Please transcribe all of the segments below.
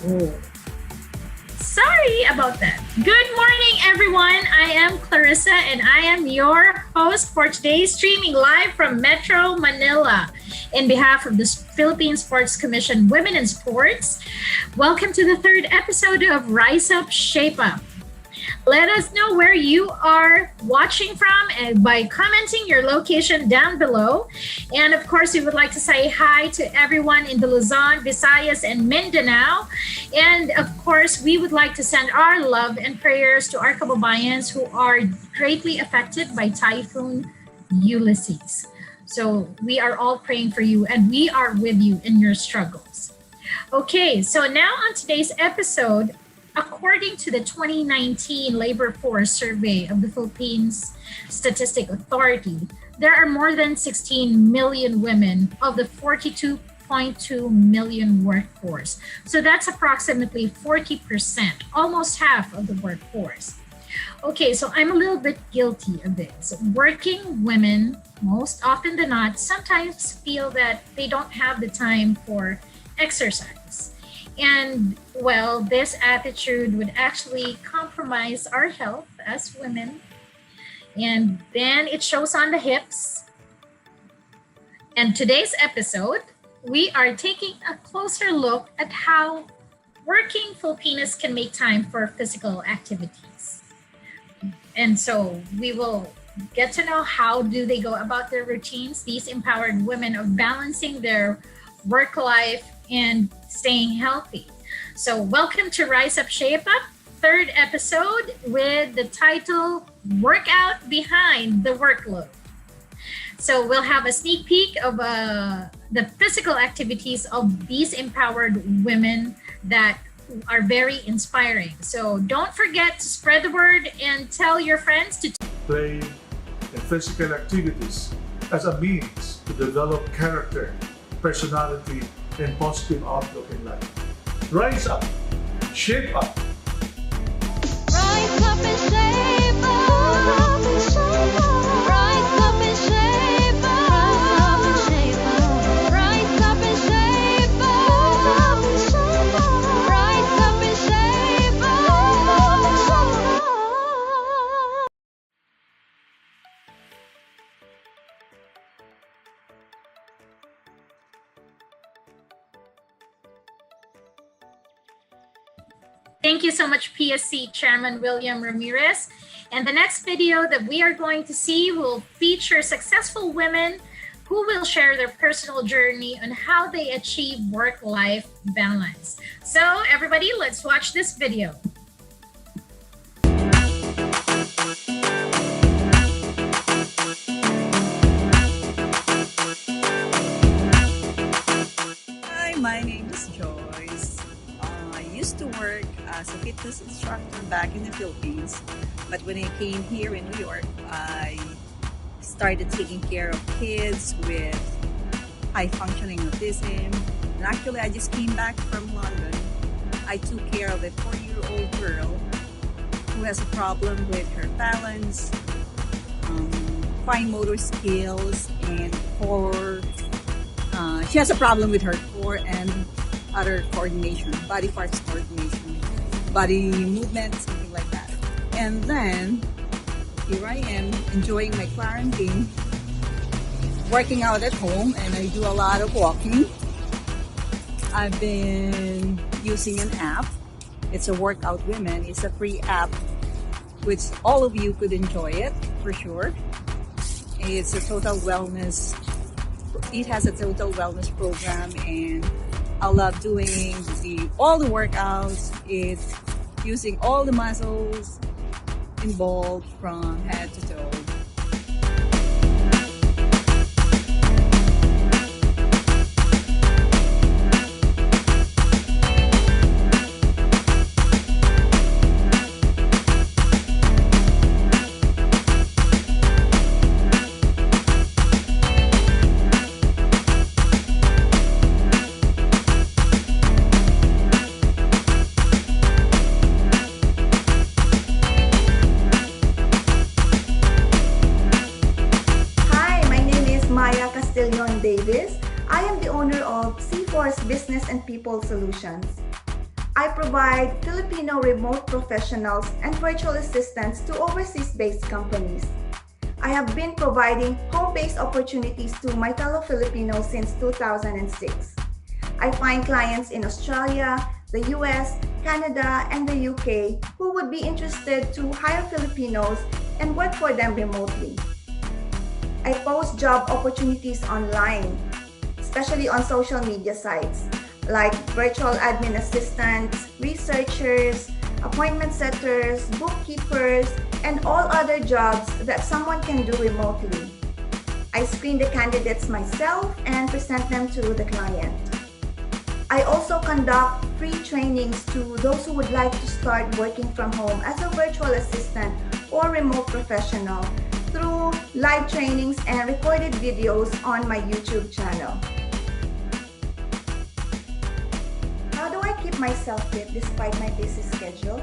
Oh, sorry about that. Good morning, everyone. I am Clarissa, and I am your host for today, streaming live from Metro Manila. In behalf of the Philippine Sports Commission Women in Sports, welcome to the third episode of Rise Up, Shape Up. Let us know where you are watching from and by commenting your location down below. And of course, we would like to say hi to everyone in the Luzon, Visayas, and Mindanao. And of course, we would like to send our love and prayers to our kababayans who are greatly affected by Typhoon Ulysses. So we are all praying for you and we are with you in your struggles. Okay, so now on today's episode, according to the 2019 Labor Force Survey of the Philippines Statistic Authority, there are more than 16 million women of the 42.2 million workforce. So that's approximately 40%, almost half of the workforce. Okay, so I'm a little bit guilty of this. Working women, most often than not, sometimes feel that they don't have the time for exercise. And well, this attitude would actually compromise our health as women. And then it shows on the hips. And today's episode, we are taking a closer look at how working Filipinas can make time for physical activities. And so we will get to know how do they go about their routines, these empowered women of balancing their work life and staying healthy. So welcome to Rise Up, Shape Up, third episode with the title Workout Behind the Workload. So we'll have a sneak peek of the physical activities of these empowered women that are very inspiring. So don't forget to spread the word and tell your friends to play and physical activities as a means to develop character, personality, and positive outlook in life. Rise up, shape up. Rise up and shape up. Rise up and shape up. Rise up and shape up. Rise up and shape up. Thank you so much, PSC Chairman William Ramirez. And the next video that we are going to see will feature successful women who will share their personal journey on how they achieve work-life balance. So everybody, let's watch this video. Hi, my name is Joyce. I used to work as a fitness instructor back in the Philippines, but when I came here in New York, I started taking care of kids with high-functioning autism. And actually, I just came back from London. I took care of a 4-year-old girl who has a problem with her balance, fine motor skills, and core. She has a problem with her core and other coordination, body parts coordination, body movement, something like that. And then here I am enjoying my quarantine, working out at home, and I do a lot of walking. I've been using an app. It's a Workout Women. It's a free app which all of you could enjoy it for sure. It's a total wellness. It has a total wellness program, and I love doing all the workouts. It's using all the muscles involved from head to toe. Davis. I am the owner of C4's Business and People Solutions. I provide Filipino remote professionals and virtual assistants to overseas-based companies. I have been providing home-based opportunities to my fellow Filipinos since 2006. I find clients in Australia, the US, Canada, and the UK who would be interested to hire Filipinos and work for them remotely. I post job opportunities online, especially on social media sites like virtual admin assistants, researchers, appointment setters, bookkeepers, and all other jobs that someone can do remotely. I screen the candidates myself and present them to the client. I also conduct free trainings to those who would like to start working from home as a virtual assistant or remote professional through live trainings and recorded videos on my YouTube channel. How do I keep myself fit despite my busy schedule?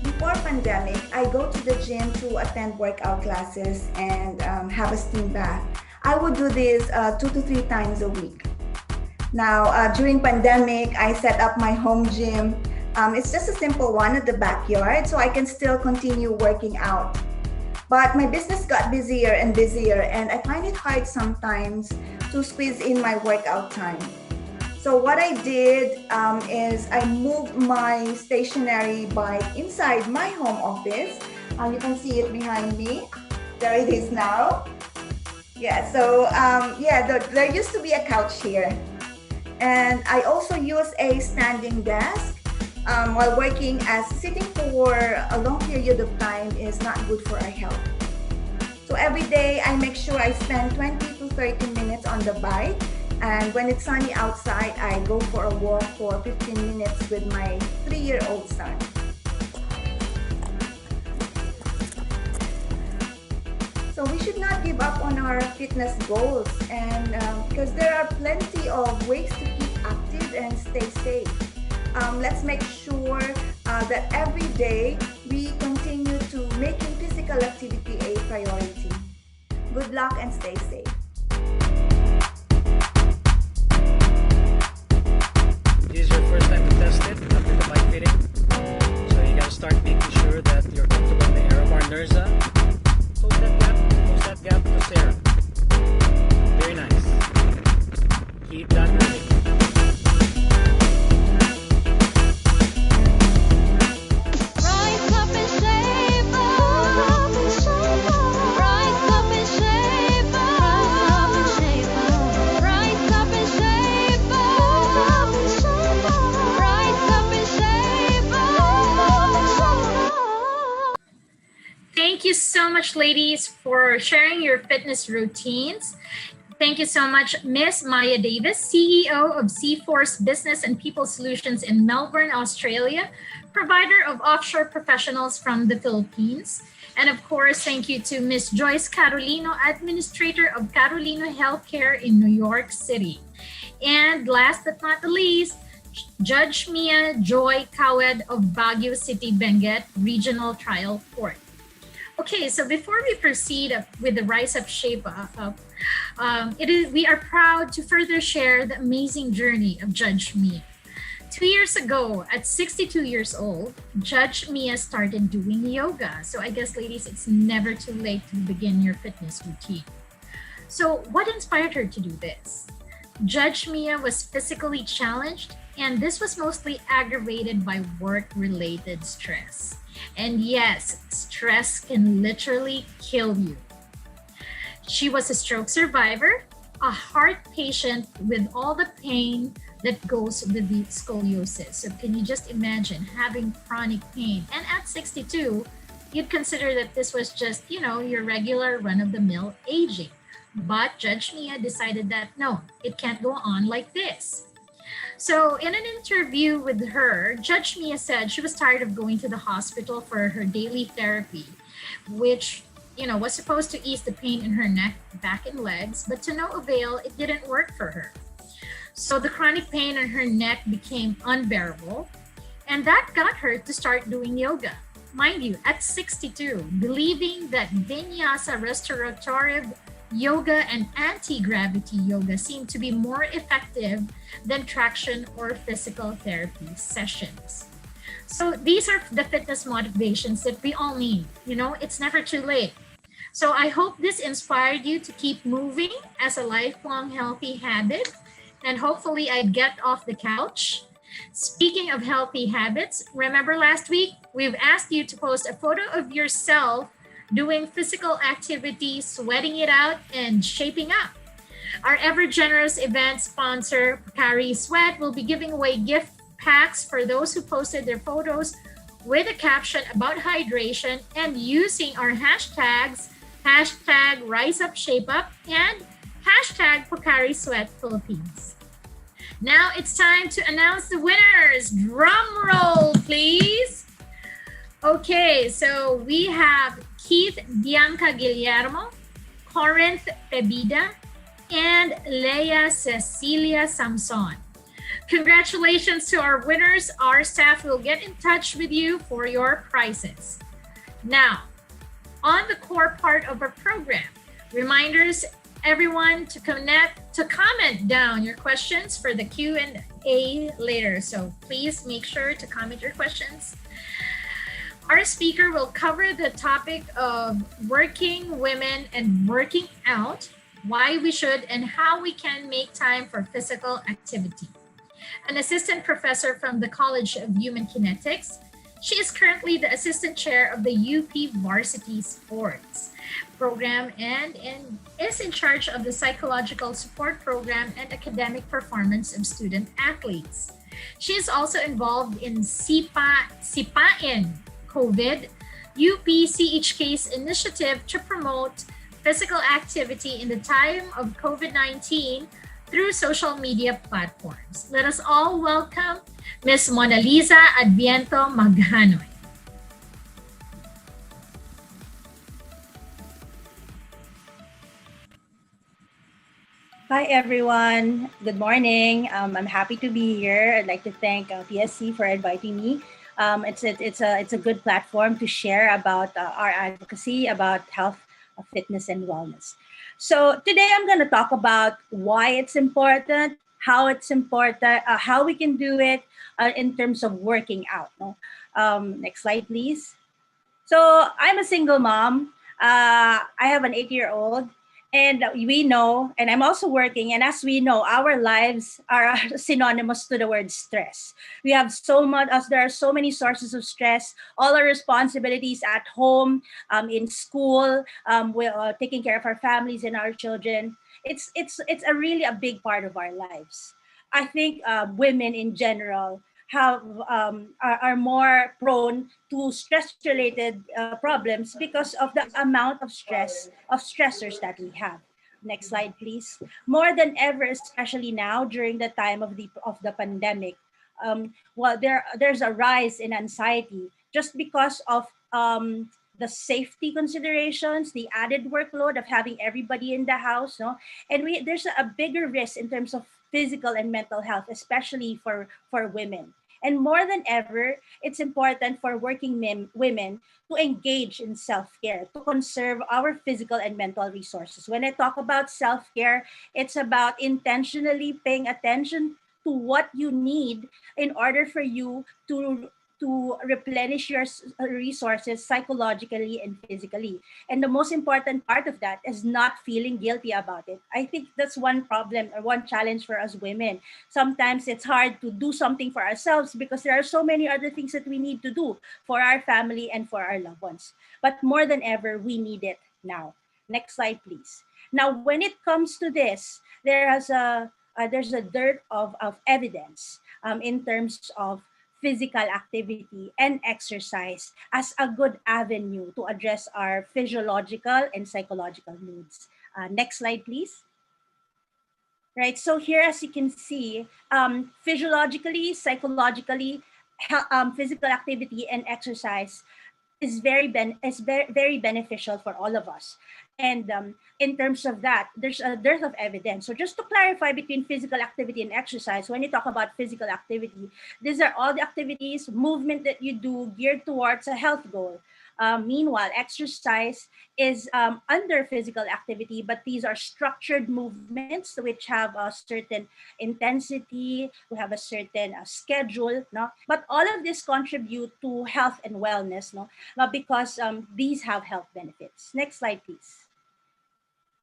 Before pandemic, I go to the gym to attend workout classes and have a steam bath. I would do this 2 to 3 times a week. Now, during pandemic, I set up my home gym. It's just a simple one at the backyard, so I can still continue working out. But my business got busier and busier, and I find it hard sometimes to squeeze in my workout time. So what I did is I moved my stationary bike inside my home office. You can see it behind me. There it is now. Yeah, so there used to be a couch here. And I also use a standing desk while working, as sitting for a long period of time is not good for our health. So every day I make sure I spend 20 to 30 minutes on the bike. And when it's sunny outside, I go for a walk for 15 minutes with my 3-year-old son. So we should not give up on our fitness goals, and because there are plenty of ways to keep active and stay safe. Let's make sure that every day we continue to making physical activity a priority. Good luck and stay safe. This is your first time to test it after the bike fitting. So you gotta start making sure that you're comfortable in the Aerobar Nerza. Close that gap to Sarah. Very nice. Keep that moving. Rise up and shape up. Rise up and shape up. Rise up and shape up. Rise up and shape up. Thank you so much, ladies, for sharing your fitness routines. Thank you so much, Miss Maya Davis, CEO of C-Force Business and People Solutions in Melbourne, Australia, provider of offshore professionals from the Philippines. And of course, thank you to Miss Joyce Carolino, administrator of Carolino Healthcare in New York City. And last but not the least, Judge Mia Joy Kawed of Baguio City, Benguet Regional Trial Court. Okay, so before we proceed with the Rise Up Shape Up, we are proud to further share the amazing journey of Judge Mia. 2 years ago, at 62 years old, Judge Mia started doing yoga. So I guess, ladies, it's never too late to begin your fitness routine. So what inspired her to do this? Judge Mia was physically challenged, and this was mostly aggravated by work-related stress. And yes, stress can literally kill you. She was a stroke survivor, a heart patient with all the pain that goes with the scoliosis. So can you just imagine having chronic pain? And at 62, you'd consider that this was just, your regular run-of-the-mill aging. But Judge Mia decided that no, it can't go on like this. So in an interview with her, Judge Mia said she was tired of going to the hospital for her daily therapy, which, was supposed to ease the pain in her neck, back, and legs, but to no avail, it didn't work for her. So the chronic pain in her neck became unbearable, and that got her to start doing yoga. Mind you, at 62, believing that vinyasa restorative yoga and anti-gravity yoga seem to be more effective than traction or physical therapy sessions. So these are the fitness motivations that we all need. It's never too late. So I hope this inspired you to keep moving as a lifelong healthy habit. And hopefully, I get off the couch. Speaking of healthy habits, remember last week we've asked you to post a photo of yourself doing physical activity, sweating it out, and shaping up. Our ever generous event sponsor, Pocari Sweat, will be giving away gift packs for those who posted their photos with a caption about hydration and using our hashtags hashtag RiseUpShapeUp and hashtag Pocari Sweat Philippines. Now it's time to announce the winners. Drum roll, please. Okay, so we have Keith Bianca Guillermo, Corinth Pebida, and Leia Cecilia Samson. Congratulations to our winners. Our staff will get in touch with you for your prizes. Now, on the core part of our program, reminders everyone to comment down your questions for the Q&A later. So please make sure to comment your questions. Our speaker will cover the topic of working women and working out, why we should and how we can make time for physical activity. An assistant professor from the College of Human Kinetics, she is currently the assistant chair of the UP Varsity Sports program and is in charge of the psychological support program and academic performance of student athletes. She is also involved in Sipain COVID UP CHK's initiative to promote physical activity in the time of COVID-19 through social media platforms. Let us all welcome Ms. Mona Lisa Adviento Maghanoy. Hi everyone. Good morning. I'm happy to be here. I'd like to thank PSC for inviting me. It's a good platform to share about our advocacy about health, fitness, and wellness. So today I'm going to talk about why it's important, how we can do it in terms of working out. No? Next slide, please. So I'm a single mom. I have an 8-year-old, and we know, and I'm also working. And as we know, our lives are synonymous to the word stress. We have so much, as there are so many sources of stress. All our responsibilities at home, in school, we're taking care of our families and our children. It's a really a big part of our lives. I think women in general are more prone to stress related problems because of the amount of stressors that we have. Next slide, please. More than ever, especially now during the time of the pandemic, there's a rise in anxiety just because of the safety considerations, the added workload of having everybody in the house, no, and there's a bigger risk in terms of physical and mental health, especially for women. And more than ever, it's important for working women to engage in self-care, to conserve our physical and mental resources. When I talk about self-care, it's about intentionally paying attention to what you need in order for you to replenish your resources psychologically and physically. And the most important part of that is not feeling guilty about it. I think that's one problem or one challenge for us women. Sometimes it's hard to do something for ourselves because there are so many other things that we need to do for our family and for our loved ones. But more than ever, we need it now. Next slide, please. Now, when it comes to this, there's a dearth of evidence in terms of physical activity and exercise as a good avenue to address our physiological and psychological needs. Next slide, please. Right, so here as you can see, physiologically, psychologically, physical activity and exercise is very beneficial for all of us. And in terms of that, there's a dearth of evidence. So just to clarify between physical activity and exercise, when you talk about physical activity, these are all the activities, movement that you do geared towards a health goal. Meanwhile, exercise is under physical activity, but these are structured movements which have a certain intensity, we have a certain schedule, no? But all of this contribute to health and wellness, no? Because these have health benefits. Next slide, please.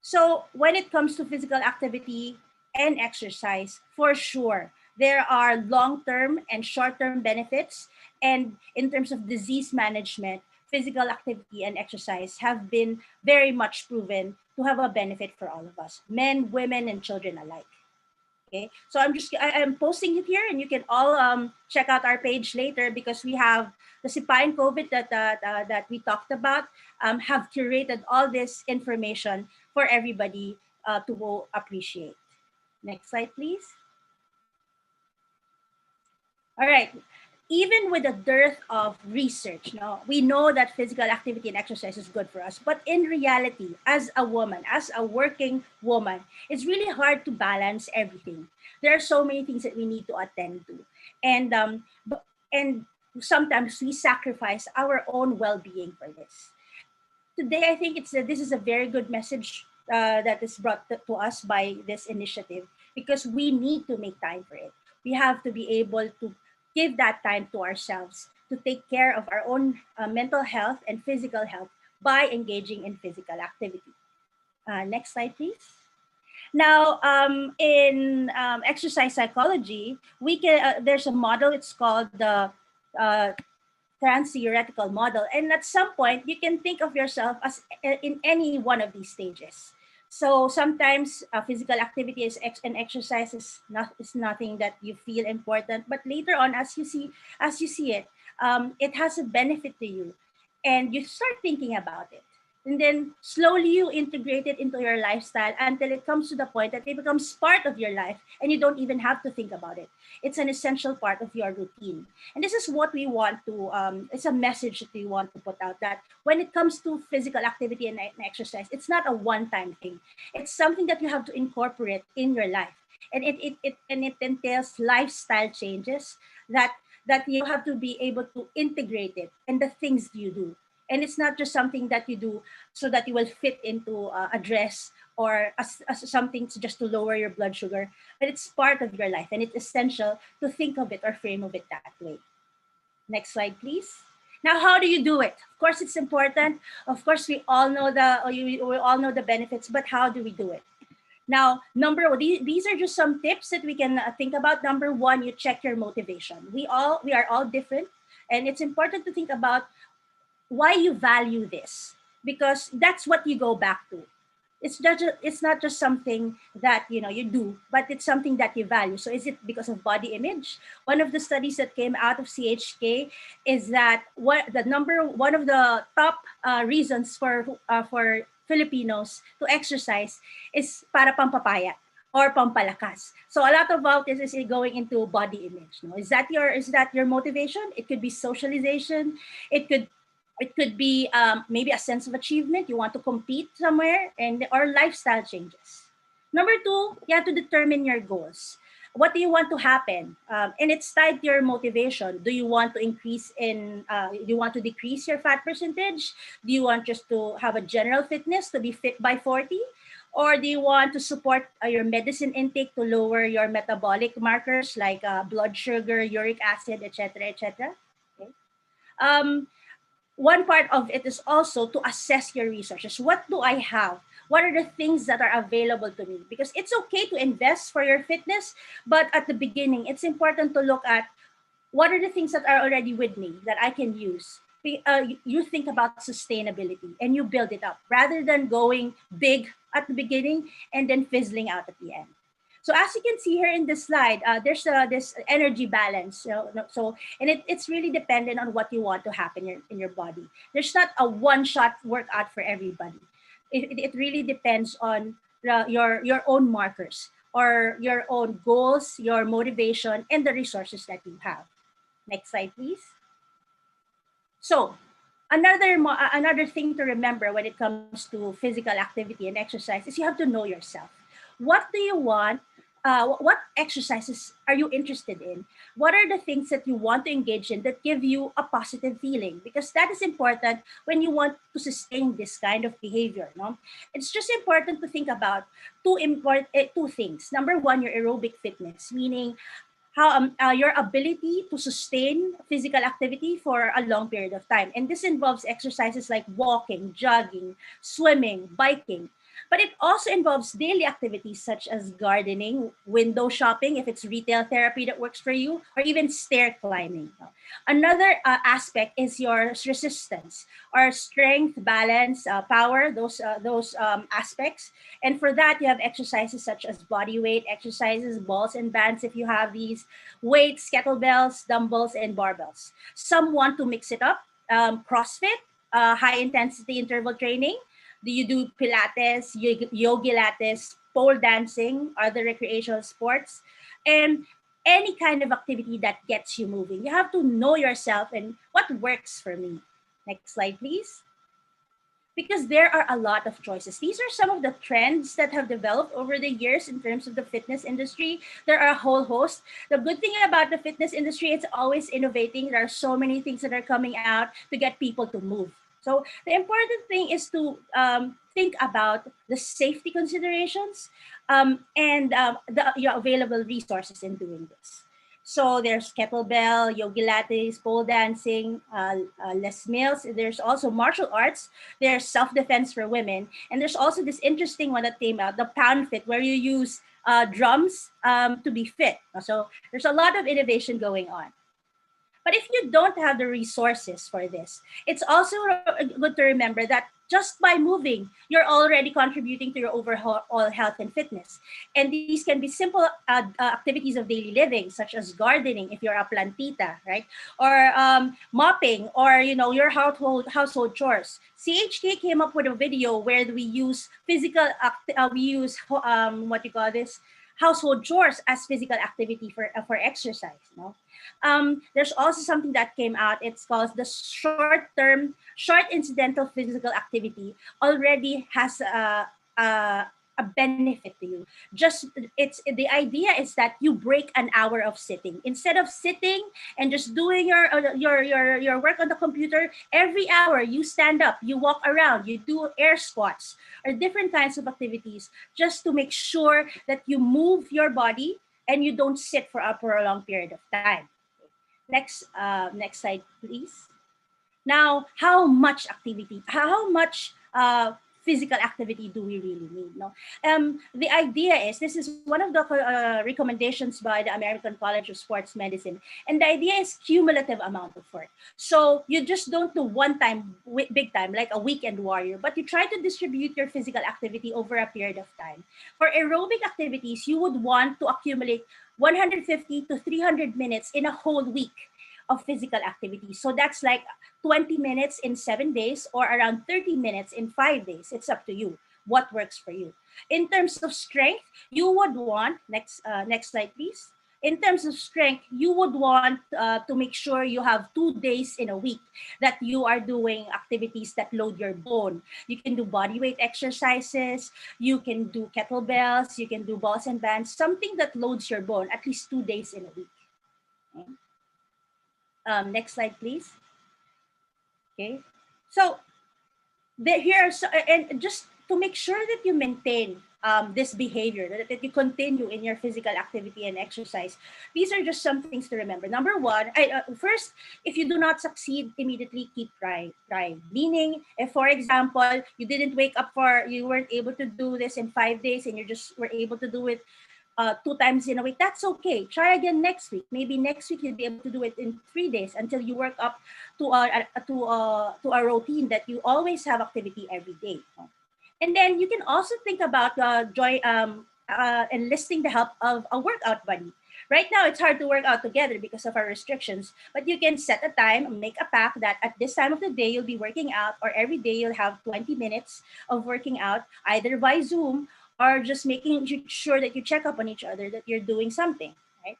So when it comes to physical activity and exercise, for sure, there are long-term and short-term benefits. And in terms of disease management, physical activity and exercise have been very much proven to have a benefit for all of us, men, women, and children alike. Okay, so I'm posting it here, and you can all check out our page later because we have the SIPA and COVID that we talked about, have curated all this information for everybody to appreciate. Next slide, please. All right. Even with a dearth of research, no, we know that physical activity and exercise is good for us. But in reality, as a woman, as a working woman, it's really hard to balance everything. There are so many things that we need to attend to, and and sometimes we sacrifice our own well-being for this. Today, I think this is a very good message that is brought to us by this initiative because we need to make time for it. We have to be able to give that time to ourselves to take care of our own mental health and physical health by engaging in physical activity. Next slide, please. Now, in exercise psychology, we can there's a model. It's called the uh, trans-theoretical model. And at some point, you can think of yourself as in any one of these stages. So sometimes physical activity and exercise is nothing that you feel important, but later on, as you see it, it has a benefit to you, and you start thinking about it. And then slowly you integrate it into your lifestyle until it comes to the point that it becomes part of your life and you don't even have to think about it. It's an essential part of your routine. And this is what we want to, it's a message that we want to put out that when it comes to physical activity and exercise, it's not a one-time thing. It's something that you have to incorporate in your life. And it entails lifestyle changes that you have to be able to integrate it and the things you do. And it's not just something that you do so that you will fit into a dress or as something just to lower your blood sugar, but it's part of your life and it's essential to think of it or frame of it that way. Next slide, please. Now, how do you do it? Of course, it's important. Of course, we all know the benefits, but how do we do it? Now, these are just some tips that we can think about. Number one, you check your motivation. We are all different, and it's important to think about why you value this because that's what you go back to. It's not just something that you do, but it's something that you value. So is it because of body image? One of the studies that came out of CHK is that one of the top reasons for Filipinos to exercise is para pampapaya or pampalakas. So a lot about this is going into body image. No? Is that your motivation? It could be socialization. It could be maybe a sense of achievement. You want to compete somewhere, or lifestyle changes. Number two, you have to determine your goals. What do you want to happen? And it's tied to your motivation. Do you want to do you want to decrease your fat percentage? Do you want just to have a general fitness to be fit by 40? Or do you want to support your medicine intake to lower your metabolic markers like blood sugar, uric acid, etc., etc.? Okay. One part of it is also to assess your resources. What do I have? What are the things that are available to me? Because it's okay to invest for your fitness, but at the beginning, it's important to look at what are the things that are already with me that I can use. You think about sustainability and you build it up rather than going big at the beginning and then fizzling out at the end. So as you can see here in this slide, there's this energy balance. And it's really dependent on what you want to happen in your body. There's not a one-shot workout for everybody. It really depends on your own markers or your own goals, your motivation, and the resources that you have. Next slide, please. So another thing to remember when it comes to physical activity and exercise is you have to know yourself. What do you want what exercises are you interested in? What are the things that you want to engage in that give you a positive feeling? Because that is important when you want to sustain this kind of behavior. No, it's just important to think about two things. Number one, your aerobic fitness, meaning how your ability to sustain physical activity for a long period of time. And this involves exercises like walking, jogging, swimming, biking. But it also involves daily activities such as gardening, window shopping, if it's retail therapy that works for you, or even stair climbing. Another aspect is your resistance or strength, balance, power, those aspects. And for that, you have exercises such as body weight exercises, balls and bands if you have these, weights, kettlebells, dumbbells, and barbells. Some want to mix it up, CrossFit, high intensity interval training. Do you do Pilates, yogi lattes, pole dancing, other recreational sports, and any kind of activity that gets you moving? You have to know yourself and what works for me. Next slide, please, because there are a lot of choices. These are some of the trends that have developed over the years in terms of the fitness industry. There are a whole host. The good thing about the fitness industry, it's always innovating. There are so many things that are coming out to get people to move. So the important thing is to think about the safety considerations and your available resources in doing this. So there's kettlebell, yogi lattes, pole dancing, Les Mills. There's also martial arts. There's self-defense for women. And there's also this interesting one that came out, the pound fit, where you use drums to be fit. So there's a lot of innovation going on. But if you don't have the resources for this, it's also good to remember that just by moving, you're already contributing to your overall health and fitness. And these can be simple activities of daily living, such as gardening, if you're a plantita, right? Or mopping, or your household chores. CHK came up with a video where we use what you call this, household chores as physical activity for exercise. No, there's also something that came out. It's called the short incidental physical activity. Already has a benefit to you. Just it's the idea is that you break an hour of sitting instead of sitting and just doing your work on the computer. Every hour you stand up, you walk around, you do air squats or different kinds of activities just to make sure that you move your body and you don't sit for a long period of time. Next slide, please. Now, how much physical activity do we really need? No, the idea is this is one of the recommendations by the American College of Sports Medicine, and the idea is cumulative amount of work. So you just don't do one time big time like a weekend warrior, but you try to distribute your physical activity over a period of time. For aerobic activities, you would want to accumulate 150 to 300 minutes in a whole week of physical activity. So that's like 20 minutes in 7 days or around 30 minutes in 5 days. It's up to you what works for you. In terms of strength, you would want, next slide, please. In terms of strength, you would want to make sure you have 2 days in a week that you are doing activities that load your bone. You can do body weight exercises, you can do kettlebells, you can do balls and bands, something that loads your bone at least 2 days in a week. Okay. Next slide, please. Okay, so and just to make sure that you maintain this behavior, that you continue in your physical activity and exercise, these are just some things to remember. Number one, first, if you do not succeed immediately, keep trying. Meaning, if for example you didn't wake up you weren't able to do this in 5 days, and you just were able to do it 2 times in a week, that's okay. Try again next week. Maybe next week you'll be able to do it in 3 days until you work up to a routine that you always have activity every day. And then you can also think about enlisting the help of a workout buddy. Right now, it's hard to work out together because of our restrictions, but you can set a time, make a pact that at this time of the day, you'll be working out, or every day you'll have 20 minutes of working out, either by Zoom or just making sure that you check up on each other, that you're doing something, right?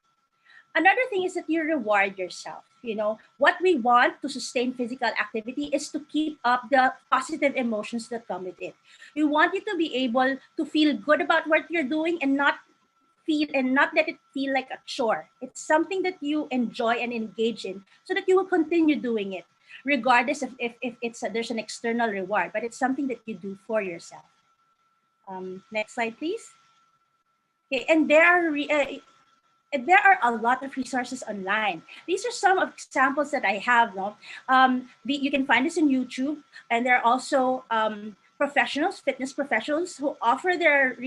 Another thing is that you reward yourself. What we want to sustain physical activity is to keep up the positive emotions that come with it. We want you to be able to feel good about what you're doing and not not let it feel like a chore. It's something that you enjoy and engage in, so that you will continue doing it, regardless of if there's an external reward, but it's something that you do for yourself. Next slide, please. Okay, and there are a lot of resources online. These are some of examples that I have. No, you can find this on YouTube, and there are also professionals, fitness professionals, who offer their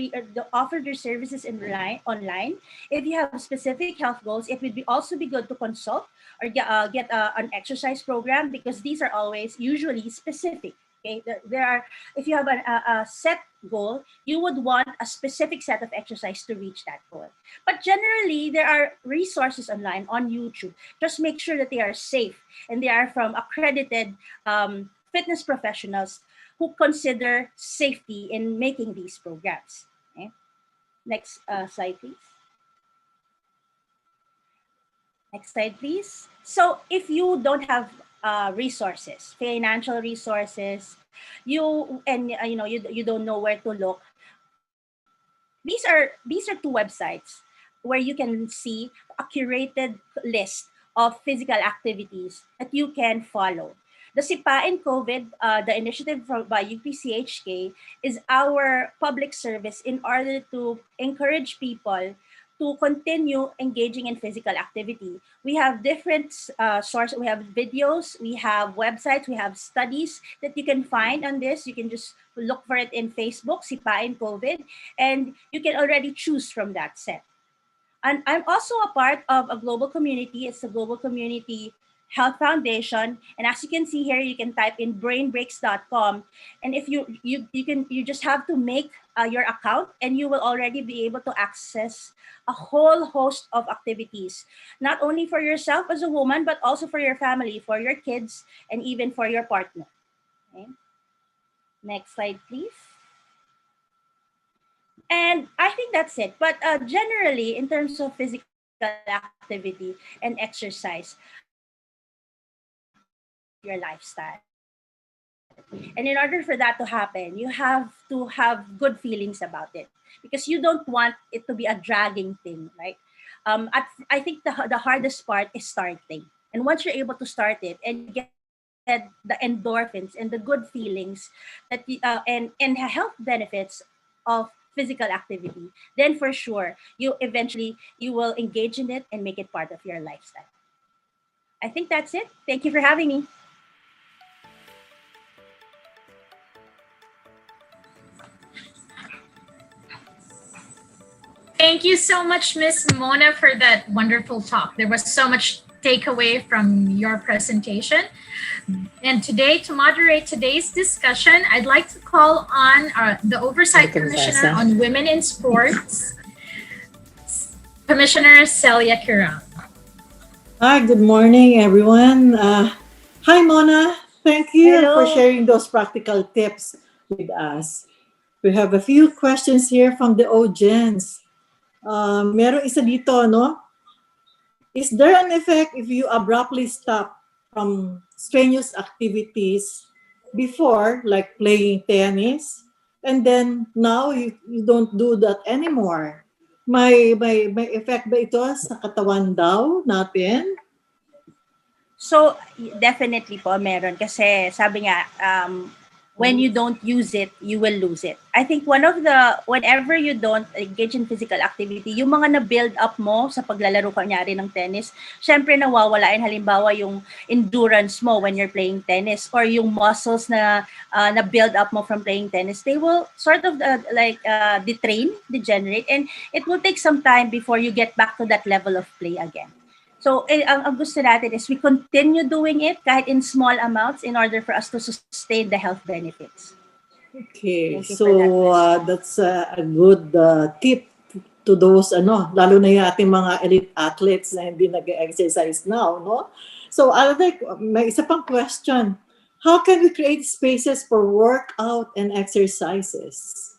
services online. If you have specific health goals, it would also be good to consult or get an exercise program, because these are always usually specific. Okay, there are, if you have a set goal, you would want a specific set of exercise to reach that goal. But generally, there are resources online on YouTube. Just make sure that they are safe and they are from accredited fitness professionals who consider safety in making these programs. Okay? Next slide, please. Next slide, please. So if you don't have resources, financial resources, you don't know where to look, these are two websites where you can see a curated list of physical activities that you can follow. The Sipain COVID, the initiative by UPCHK, is our public service in order to encourage people to continue engaging in physical activity. We have different sources. We have videos, we have websites, we have studies that you can find on this. You can just look for it in Facebook, Sipain COVID, and you can already choose from that set. And I'm also a part of a global community. It's a global community health foundation. And as you can see here, you can type in brainbreaks.com. And if you just have to make your account, and you will already be able to access a whole host of activities, not only for yourself as a woman, but also for your family, for your kids, and even for your partner. Okay. Next slide, please. And I think that's it. But generally, in terms of physical activity and exercise, your lifestyle. And in order for that to happen, you have to have good feelings about it, because you don't want it to be a dragging thing, right? I think the hardest part is starting. And once you're able to start it and get the endorphins and the good feelings and health benefits of physical activity, then for sure you will engage in it and make it part of your lifestyle. I think that's it. Thank you for having me. Thank you so much, Miss Mona, for that wonderful talk. There was so much takeaway from your presentation. And today, to moderate today's discussion, I'd like to call on the Oversight Commissioner on Women in Sports, Commissioner Celia Kiran. Hi, good morning, everyone. Hi, Mona. Thank you Hello. for sharing those practical tips with us. We have a few questions here from the audience. Meron isa dito, no? Is there an effect if you abruptly stop from strenuous activities before, like playing tennis, and then now you don't do that anymore? May effect ba ito sa katawan daw natin? So, definitely po, meron. Kasi sabi nga, when you don't use it, you will lose it. I think whenever you don't engage in physical activity, yung mga na-build up mo sa paglalaro kanyari ng tennis, syempre nawawala. Halimbawa, yung endurance mo when you're playing tennis, or yung muscles na na-build up mo from playing tennis, they will sort of degenerate, and it will take some time before you get back to that level of play again. So, ang gusto natin is we continue doing it kahit in small amounts in order for us to sustain the health benefits. Okay, Thank you so for that that's a good tip to those, lalo na yung ating mga elite athletes na hindi nag-exercise now, no? So, may isa pang question. How can we create spaces for workout and exercises?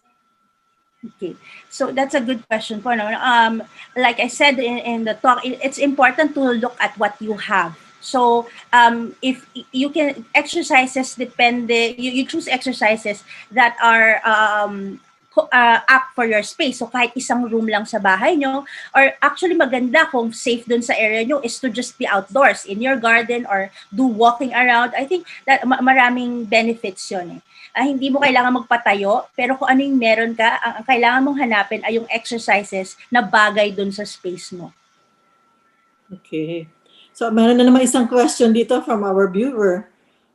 Okay, so that's a good question po. No? Like I said in the talk, it's important to look at what you have. So if you can, exercises depende, you choose exercises that are act for your space. So kahit isang room lang sa bahay nyo, or actually maganda kung safe dun sa area nyo is to just be outdoors in your garden or do walking around. I think that maraming benefits yun eh. Hindi mo kailangan magpatayo, pero kung ano yung meron ka, ang kailangan mong hanapin ay yung exercises na bagay dun sa space mo. Okay. So, meron na naman isang question dito from our viewer.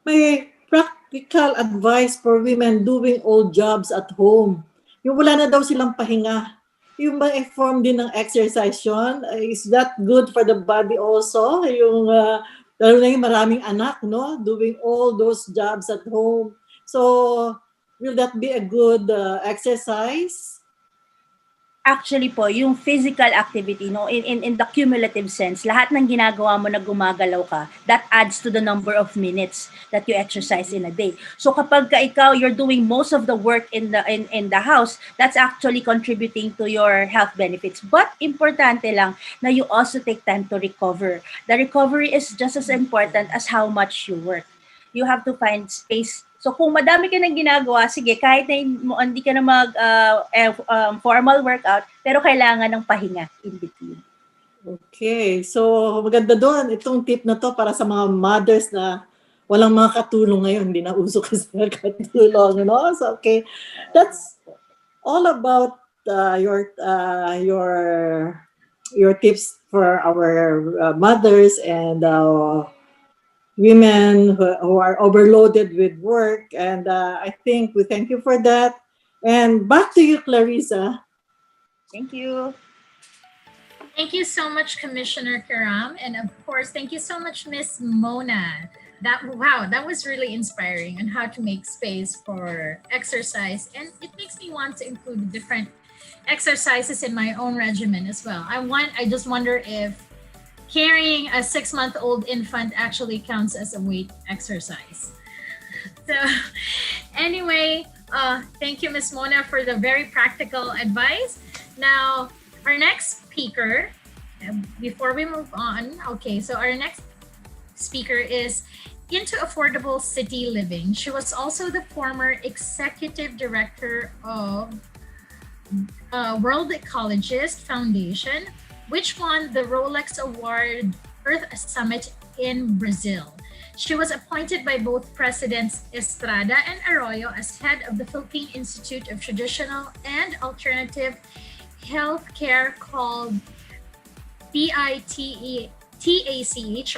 May practical advice for women doing all jobs at home. Yung wala na daw silang pahinga. Yung ba form din ng exercise yun? Is that good for the body also? Yung, lalo na yung maraming anak, no? Doing all those jobs at home. So, will that be a good exercise? Actually po, yung physical activity, no, in the cumulative sense, lahat ng ginagawa mo na gumagalaw ka, that adds to the number of minutes that you exercise in a day. So kapag ikaw, you're doing most of the work in the house, that's actually contributing to your health benefits. But importante lang na you also take time to recover. The recovery is just as important as how much you work. You have to find space. So kung madami ka nang ginagawa, sige, kahit na hindi ka na formal workout, pero kailangan ng pahinga in between. Okay. So, maganda doon. Itong tip na to para sa mga mothers na walang mga katulong ngayon. Hindi na uso kasi ng katulong. No? So, okay. That's all about your tips for our mothers and women who are overloaded with work. And I think we thank you for that. And back to you, Clarissa. Thank you. Thank you so much, Commissioner Karam. And of course, thank you so much, Miss Mona. That was really inspiring on how to make space for exercise. And it makes me want to include different exercises in my own regimen as well. I just wonder if carrying a 6-month-old infant actually counts as a weight exercise. So anyway, thank you, Ms. Mona, for the very practical advice. Now, our next speaker, before we move on, okay, so our next speaker is into affordable city living. She was also the former executive director of World Ecologist Foundation, which won the Rolex Award Earth Summit in Brazil. She was appointed by both Presidents Estrada and Arroyo as head of the Philippine Institute of Traditional and Alternative Healthcare called PITACH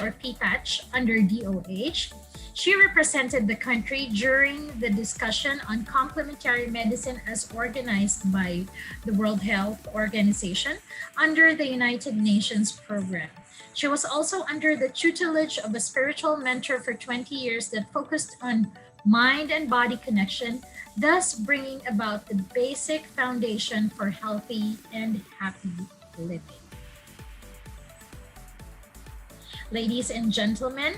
or PPACH under DOH. She represented the country during the discussion on complementary medicine as organized by the World Health Organization under the United Nations program. She was also under the tutelage of a spiritual mentor for 20 years that focused on mind and body connection, thus bringing about the basic foundation for healthy and happy living. Ladies and gentlemen,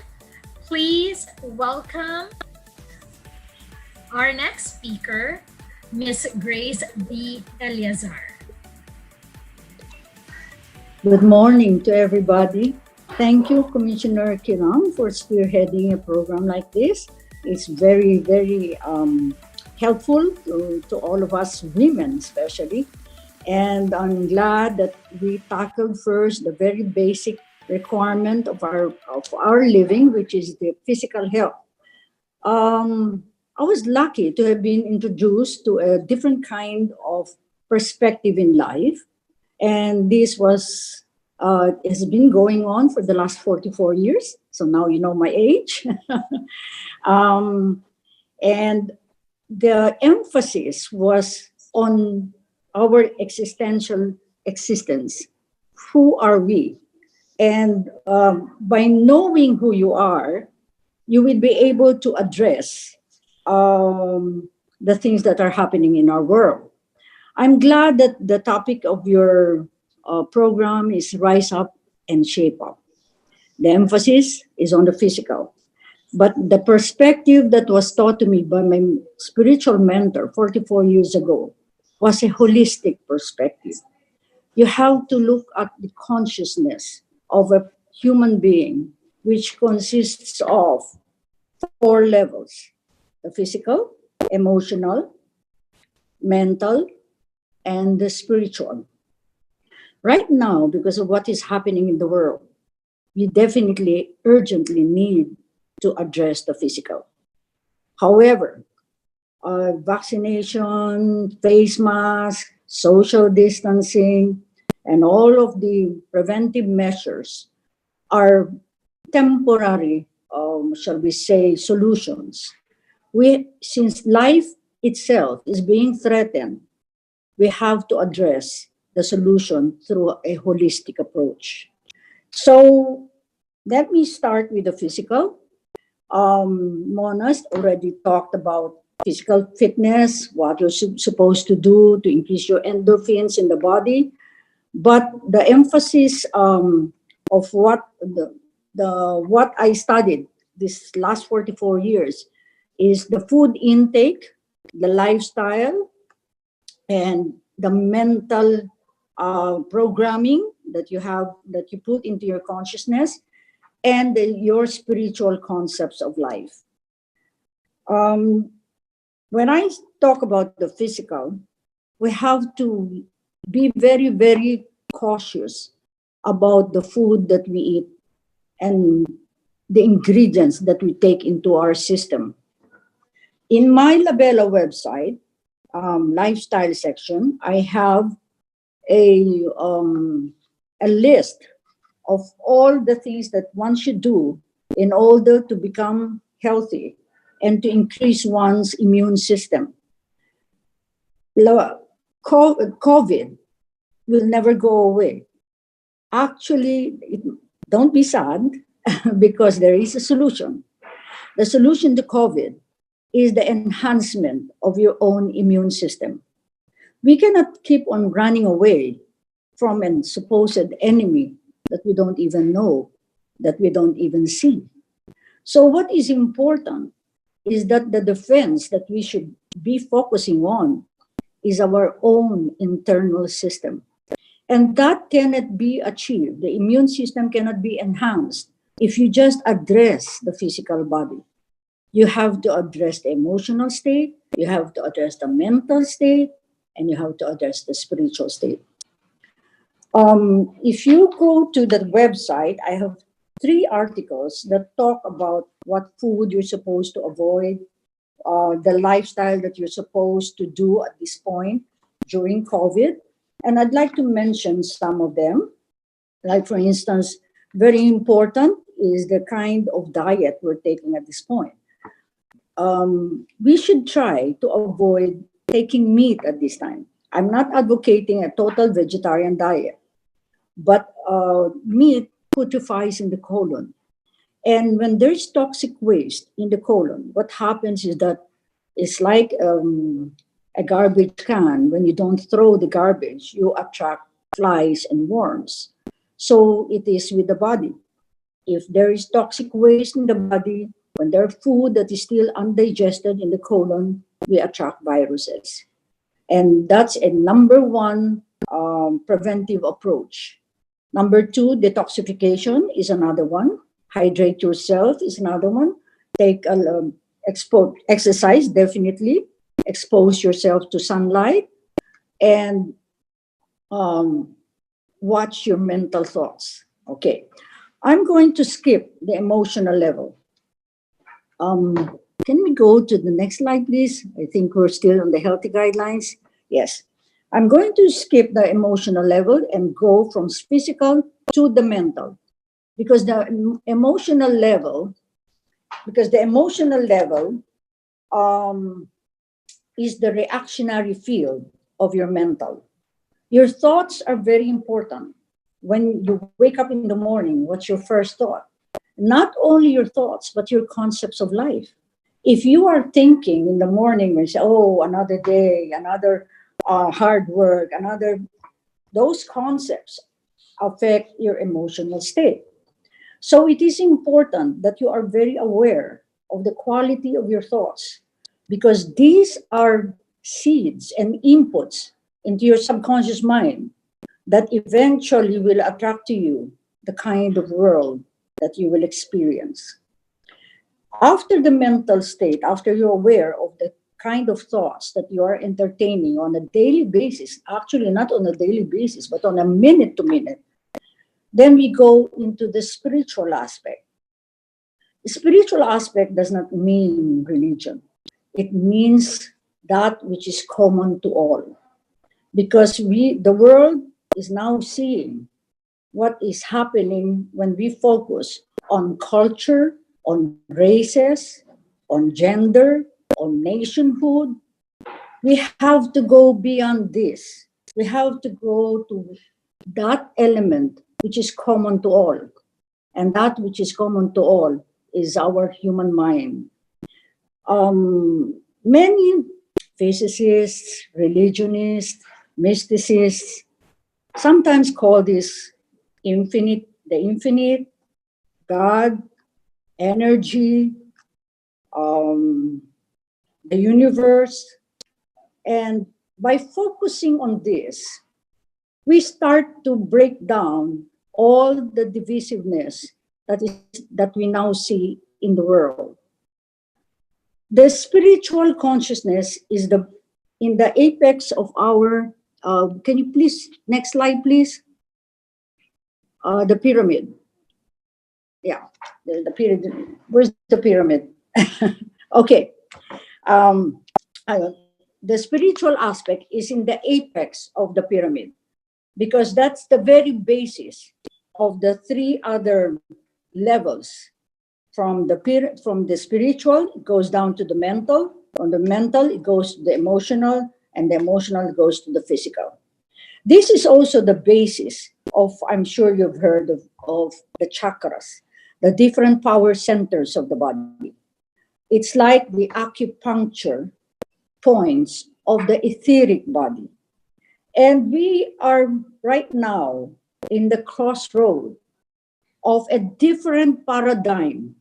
please welcome our next speaker, Miss Grace B. Eleazar. Good morning to everybody. Thank you, Commissioner Kiram, for spearheading a program like this. It's very, very helpful to all of us women, especially. And I'm glad that we tackled first the very basic requirement of our living, which is the physical health. I was lucky to have been introduced to a different kind of perspective in life, and this was has been going on for the last 44 years. So now you know my age. And the emphasis was on our existential existence. Who are we? And by knowing who you are, you will be able to address the things that are happening in our world. I'm glad that the topic of your program is Rise Up and Shape Up. The emphasis is on the physical. But the perspective that was taught to me by my spiritual mentor 44 years ago was a holistic perspective. You have to look at the consciousness of a human being, which consists of 4 levels: the physical, emotional, mental, and the spiritual. Right now, because of what is happening in the world, we definitely urgently need to address the physical. However, vaccination, face mask, social distancing, and all of the preventive measures are temporary, shall we say, solutions. Since life itself is being threatened, we have to address the solution through a holistic approach. So let me start with the physical. Monas already talked about physical fitness, what you're supposed to do to increase your endorphins in the body. But the emphasis of what I studied this last 44 years is the food intake, the lifestyle, and the mental programming that you put into your consciousness, and your spiritual concepts of life. Um, when I talk about the physical, we have to be very, very cautious about the food that we eat and the ingredients that we take into our system. In my Labella website, lifestyle section, I have a list of all the things that one should do in order to become healthy and to increase one's immune system. COVID will never go away. Actually, don't be sad because there is a solution. The solution to COVID is the enhancement of your own immune system. We cannot keep on running away from a supposed enemy that we don't even know, that we don't even see. So, what is important is that the defense that we should be focusing on is our own internal system. And that cannot be achieved. The immune system cannot be enhanced if you just address the physical body. You have to address the emotional state, you have to address the mental state, and you have to address the spiritual state. If you go to the website, I have 3 articles that talk about what food you're supposed to avoid, the lifestyle that you're supposed to do at this point during COVID. And I'd like to mention some of them. Like, for instance, very important is the kind of diet we're taking at this point. We should try to avoid taking meat at this time. I'm not advocating a total vegetarian diet, but meat putrefies in the colon. And when there's toxic waste in the colon, what happens is that it's like a garbage can. When you don't throw the garbage, you attract flies and worms. So it is with the body. If there is toxic waste in the body, when there's food that is still undigested in the colon, we attract viruses. And that's a number one preventive approach. Number 2, detoxification is another one. Hydrate yourself is another one. Take exercise, definitely. Expose yourself to sunlight, and watch your mental thoughts. Okay, I'm going to skip the emotional level. Can we go to the next slide, please? I think we're still on the healthy guidelines. Yes. I'm going to skip the emotional level and go from physical to the mental, because the emotional level is the reactionary field of your mental. Your thoughts are very important. When you wake up in the morning, what's your first thought? Not only your thoughts, but your concepts of life. If you are thinking in the morning and say, oh, another day, another hard work, those concepts affect your emotional state. So it is important that you are very aware of the quality of your thoughts, because these are seeds and inputs into your subconscious mind that eventually will attract to you the kind of world that you will experience. After the mental state, after you're aware of the kind of thoughts that you are entertaining on a daily basis, actually not on a daily basis, but on a minute to minute, then we go into the spiritual aspect. The spiritual aspect does not mean religion. It means that which is common to all. Because the world is now seeing what is happening when we focus on culture, on races, on gender, on nationhood. We have to go beyond this. We have to go to that element which is common to all. And that which is common to all is our human mind. Many physicists, religionists, mysticists sometimes call this the infinite, God, energy, the universe. And by focusing on this, we start to break down all the divisiveness that we now see in the world. The spiritual consciousness is in the apex of our, can you please, next slide, please? The pyramid. Yeah, the pyramid. Where's the pyramid? Okay. The spiritual aspect is in the apex of the pyramid because that's the very basis of the three other levels. From the spiritual, it goes down to the mental. From the mental, it goes to the emotional, and the emotional goes to the physical. This is also the basis of, I'm sure you've heard of the chakras, the different power centers of the body. It's like the acupuncture points of the etheric body. And we are right now in the crossroad of a different paradigm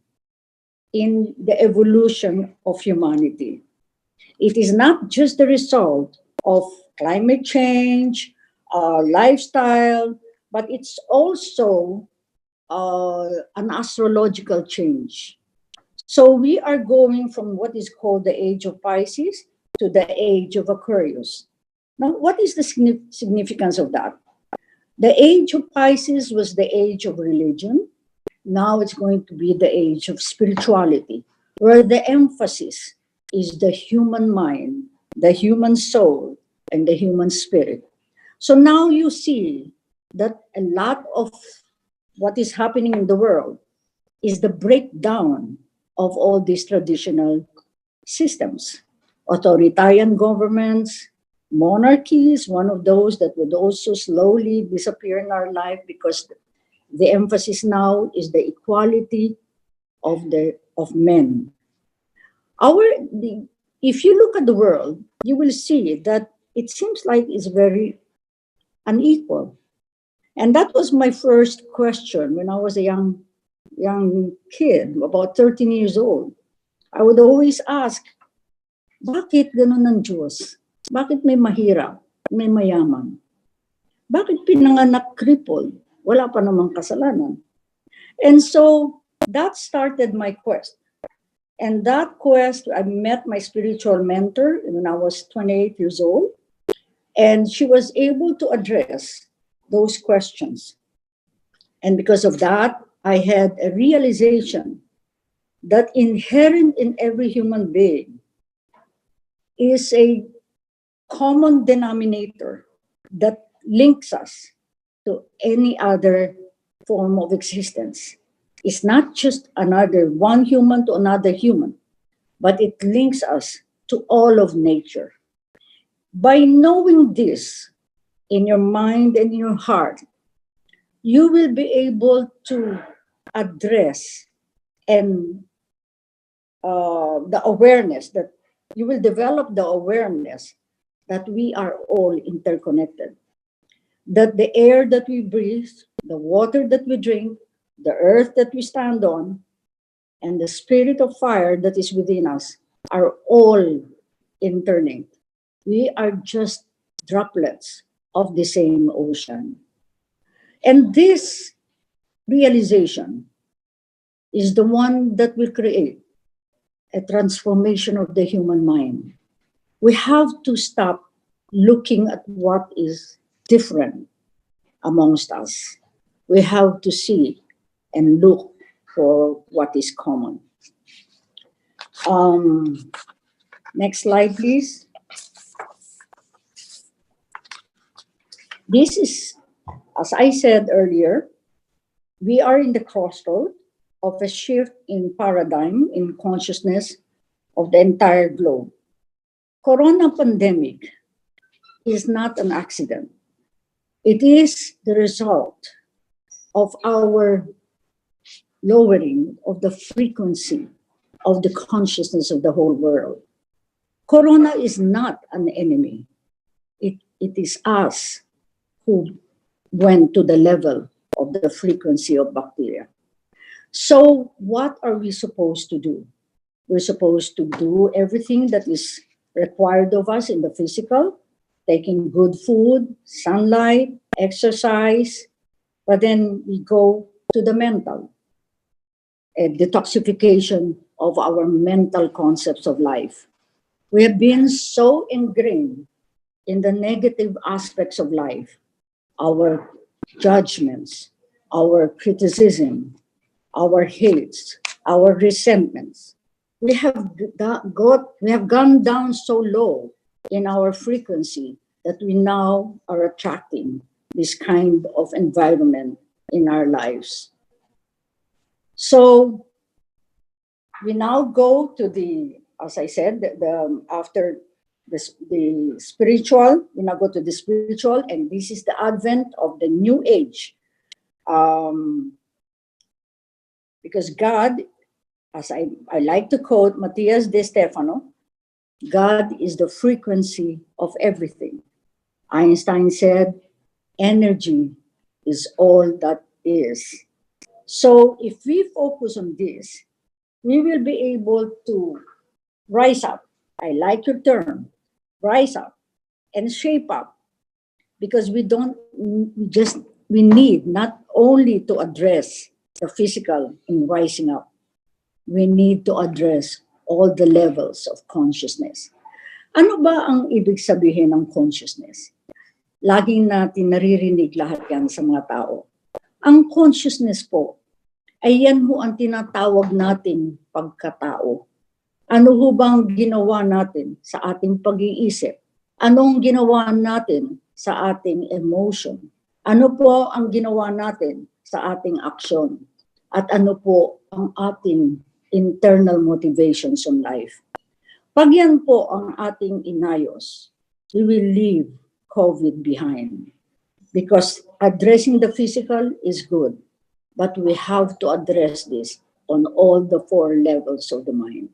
in the evolution of humanity. It is not just the result of climate change, lifestyle, but it's also an astrological change. So we are going from what is called the age of Pisces to the age of Aquarius. Now, what is the significance of that? The age of Pisces was the age of religion. Now it's going to be the age of spirituality, where the emphasis is the human mind, the human soul, and the human spirit. So now you see that a lot of what is happening in the world is the breakdown of all these traditional systems. Authoritarian governments, monarchies, one of those that would also slowly disappear in our life because the emphasis now is the equality of men. If you look at the world, you will see that it seems like it's very unequal. And that was my first question when I was a young kid, about 13 years old. I would always ask, bakit ganun ang Diyos? Bakit may mahirap, may mayaman? Bakit pinanganak crippled? Wala pa namang kasalanan. And so that started my quest. And that quest, I met my spiritual mentor when I was 28 years old. And she was able to address those questions. And because of that, I had a realization that inherent in every human being is a common denominator that links us to any other form of existence. It's not just another one human to another human, but it links us to all of nature. By knowing this in your mind and in your heart, you will be able to address and the awareness that you will develop the awareness that we are all interconnected. That the air that we breathe, the water that we drink, the earth that we stand on, and the spirit of fire that is within us are all interlinked. We are just droplets of the same ocean. And this realization is the one that will create a transformation of the human mind. We have to stop looking at what is different amongst us. We have to see and look for what is common. Next slide, please. This is, as I said earlier, we are in the crossroad of a shift in paradigm in consciousness of the entire globe. Corona pandemic is not an accident. It is the result of our lowering of the frequency of the consciousness of the whole world. Corona is not an enemy. It is us who went to the level of the frequency of bacteria. So what are we supposed to do? We're supposed to do everything that is required of us in the physical, taking good food, sunlight, exercise, but then we go to the mental, a detoxification of our mental concepts of life. We have been so ingrained in the negative aspects of life, our judgments, our criticism, our hates, our resentments. We have gone down so low in our frequency that we now are attracting this kind of environment in our lives. So we now go to the, as I said, after the spiritual, we now go to the spiritual, and this is the advent of the new age. Because God, as I like to quote Matthias de Stefano, God is the frequency of everything. Einstein said, energy is all that is. So if we focus on this, we will be able to rise up. I like your term, rise up and shape up, because we need not only to address the physical in rising up, we need to address all the levels of consciousness. Ano ba ang ibig sabihin ng consciousness? Laging natin naririnig lahat yan sa mga tao. Ang consciousness po, ay yan ho ang tinatawag nating pagkatao. Ano ho bang ginawa natin sa ating pag-iisip? Anong ginawa natin sa ating emotion? Ano po ang ginawa natin sa ating aksyon? At ano po ang ating internal motivations in life? Pag yan po ang ating inayos, we will leave COVID behind. Because addressing the physical is good, but we have to address this on all the 4 levels of the mind.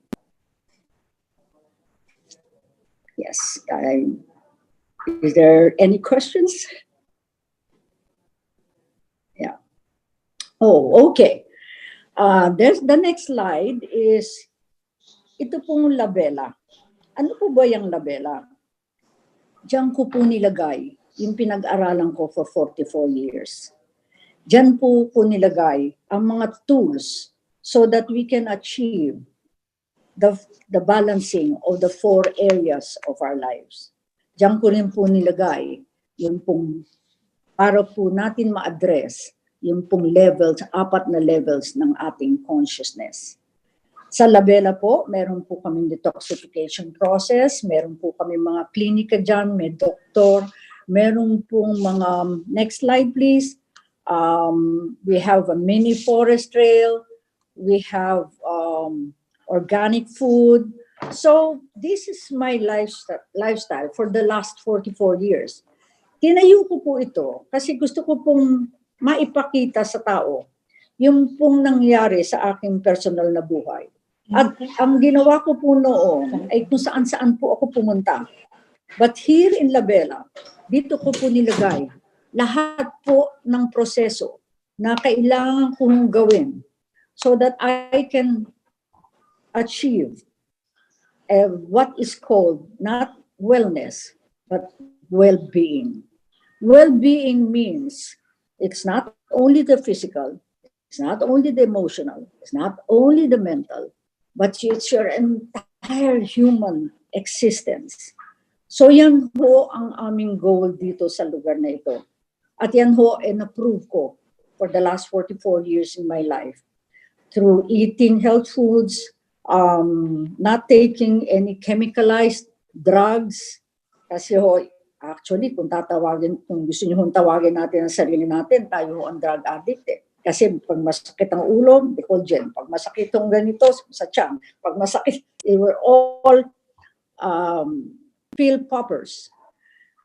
Yes, is there any questions? Yeah. Oh, okay. There's the next slide is ito pong labela. Ano po ba yung labela? Diyan ko po nilagay yung pinag-aralan ko for 44 years. Diyan po nilagay ang mga tools so that we can achieve the balancing of the 4 areas of our lives. Diyan ko rin po nilagay yung pong para po natin ma-address yung pong levels, 4 na levels ng ating consciousness. Sa labela po, meron po kaming detoxification process, meron po kami mga klinika dyan, may doktor, meron pong mga, next slide please, we have a mini forest trail, we have organic food. So this is my lifestyle for the last 44 years. Tinayo ko po ito kasi gusto ko pong maipakita sa tao yung pong nangyari sa aking personal na buhay. At ang ginawa ko po noon ay kung saan-saan po ako pumunta. But here in Labela, dito ko po nilagay lahat po ng proseso na kailangan kong gawin so that I can achieve what is called not wellness, but well-being. Well-being means it's not only the physical, it's not only the emotional, it's not only the mental, but it's your entire human existence. So yan ho ang aming goal dito sa lugar na ito. At yan ho na-prove ko for the last 44 years in my life through eating health foods, not taking any chemicalized drugs. Kasi ho, actually, kung gusto nyo hong tawagin natin ang sarili natin, tayo ho ang drug addict eh. Kasi pag masakit ang ulo, Decolgen. Pag masakit ang ganito, sa tiyan. Pag masakit, they were all pill poppers.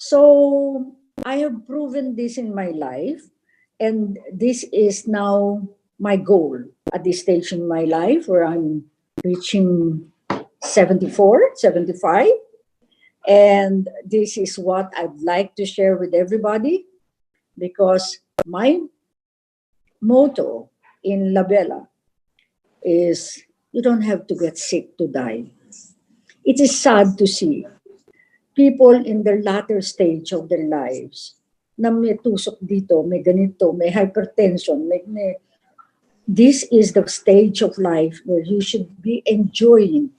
So, I have proven this in my life, and this is now my goal at this stage in my life where I'm reaching 74, 75. And this is what I'd like to share with everybody because my motto in Labella is you don't have to get sick to die. It is sad to see people in their latter stage of their lives na may tusok dito, may ganito, may hypertension, this is the stage of life where you should be enjoying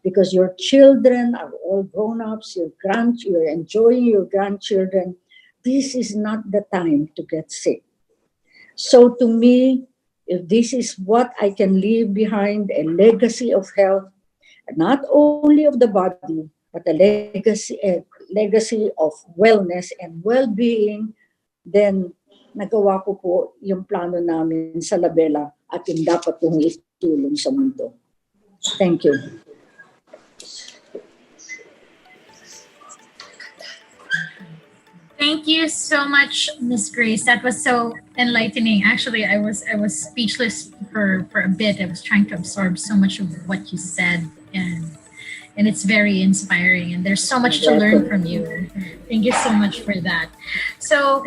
because your children are all grown-ups, you're enjoying your grandchildren. This is not the time to get sick. So to me, if this is what I can leave behind, a legacy of health, not only of the body, but a legacy of wellness and well-being, then nagawa ko po yung plano namin sa Labella at yung dapat kong itulong sa mundo. Thank you. Thank you so much, Miss Grace. That was so enlightening. Actually, I was speechless for a bit. I was trying to absorb so much of what you said, and it's very inspiring. And there's so much to learn from you. Thank you so much for that. So,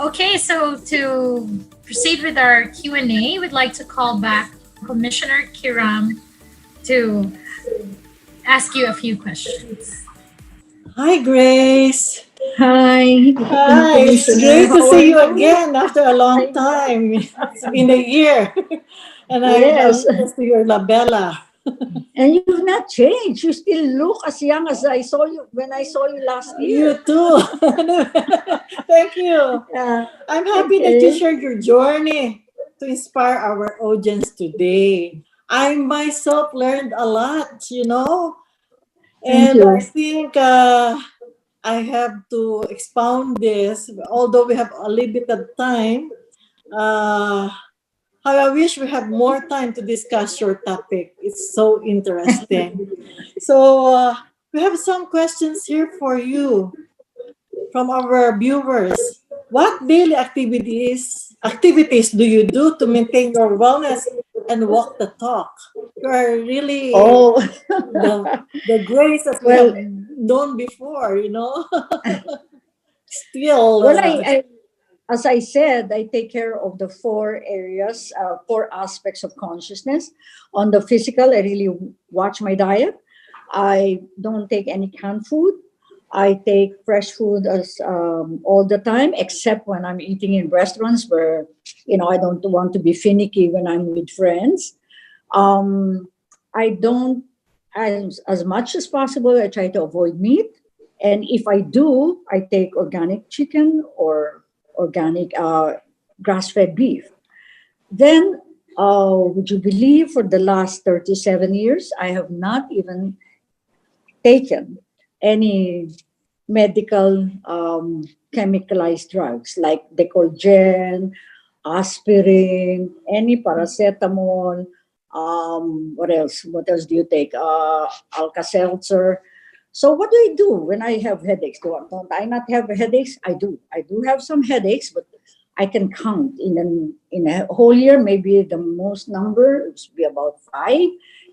okay. So to proceed with our Q&A, we'd like to call back Commissioner Kiram to ask you a few questions. Hi, Grace. Hi. Hi, it's great to see you again after a long time. It's been a year. And Yes. I miss your Labella. And you've not changed. You still look as young as I saw you when I saw you last year. You too. Thank you. I'm happy that you shared your journey to inspire our audience today. I myself learned a lot, Thank And you. I think I have to expound this, although we have a little bit of time. How I wish we have more time to discuss your topic. It's so interesting. So we have some questions here for you from our viewers. What daily activities do you do to maintain your wellness and walk the talk? You are really the grace that we have known before, Still. Well, as I said, I take care of the four aspects of consciousness. On the physical, I really watch my diet. I don't take any canned food. I take fresh food all the time, except when I'm eating in restaurants where, I don't want to be finicky when I'm with friends. I don't, as much as possible, I try to avoid meat. And if I do, I take organic chicken or organic grass-fed beef. Then, would you believe for the last 37 years, I have not even taken any medical chemicalized drugs like Decolgen, aspirin, any paracetamol, what else? What else do you take? Alka-Seltzer. So what do I do when I have headaches? Don't I not have headaches? I do. I do have some headaches, but I can count in a whole year. Maybe the most number would be about 5.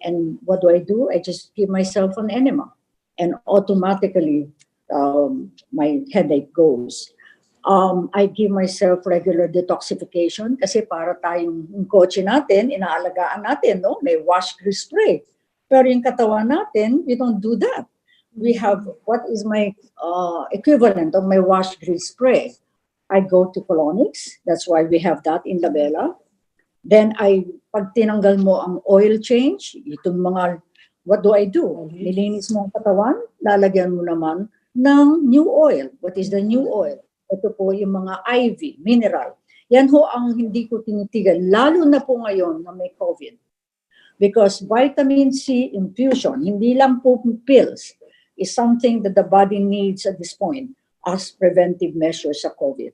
And what do? I just give myself an enema, and automatically my headache goes. I give myself regular detoxification kasi para tayong yung kotse natin, inaalagaan natin, no? May wash grease spray. Pero yung katawan natin, we don't do that. We have, what is my equivalent of my wash grease spray? I go to colonics. That's why we have that in Labella. Then pag tinanggal mo ang oil change, itong mga what do I do? Nilinis mo ang katawan, lalagyan mo naman ng new oil. What is the new oil? Ito po yung mga IV, mineral. Yan ho ang hindi ko tinitigan, lalo na po ngayon na may COVID. Because vitamin C infusion, hindi lang po pills, is something that the body needs at this point as preventive measures sa COVID.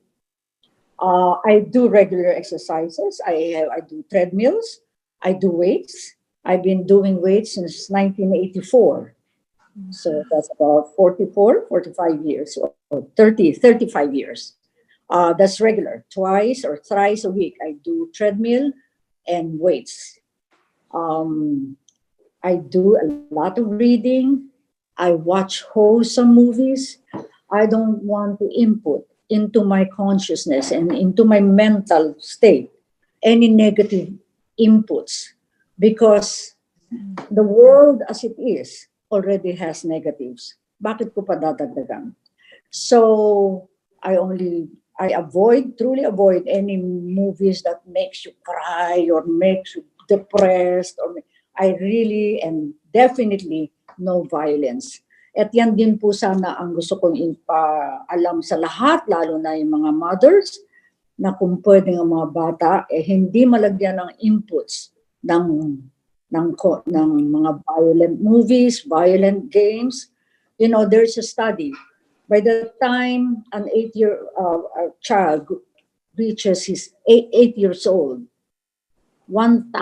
I do regular exercises. I do treadmills. I do weights. I've been doing weights since 1984. So that's about 44, 45 years, or 30, 35 years. That's regular. Twice or thrice a week, I do treadmill and weights. I do a lot of reading. I watch wholesome movies. I don't want to input into my consciousness and into my mental state any negative inputs, because the world as it is already has negatives. Bakit ko pa dadagdagan? So I truly avoid any movies that makes you cry or makes you depressed. I really and definitely no violence. At yan din po sana ang gusto kong ipaalam sa lahat, lalo na yung mga mothers, na kung pwedeng ang mga bata, hindi malagyan ng inputs ng mga violent movies, violent games. You know, there's a study. By the time an 8-year child reaches his 8 years old, 1,000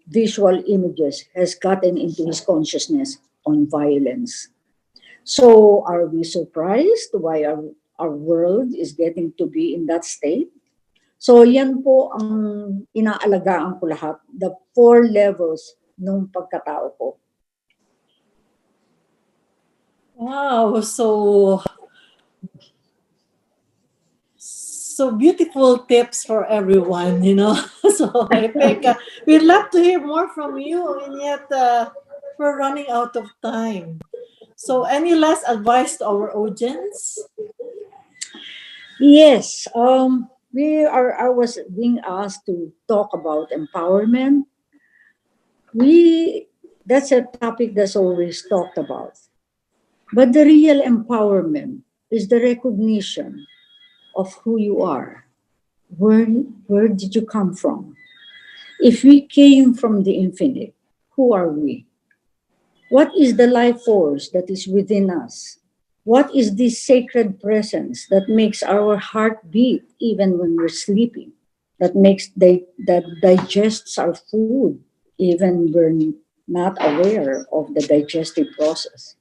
visual images has gotten into his consciousness on violence. So are we surprised why our world is getting to be in that state? So yan po ang inaalagaan ko lahat, the 4 levels ng pagkatao ko. Wow, so beautiful tips for everyone, you know. So I think we'd love to hear more from you, and yet we're running out of time. So any last advice to our audience? Yes, I was being asked to talk about empowerment. That's a topic that's always talked about. But the real empowerment is the recognition of who you are. Where did you come from? If we came from the infinite, who are we? What is the life force that is within us? What is this sacred presence that makes our heart beat even when we're sleeping? That digests our food even we're not aware of the digestive process.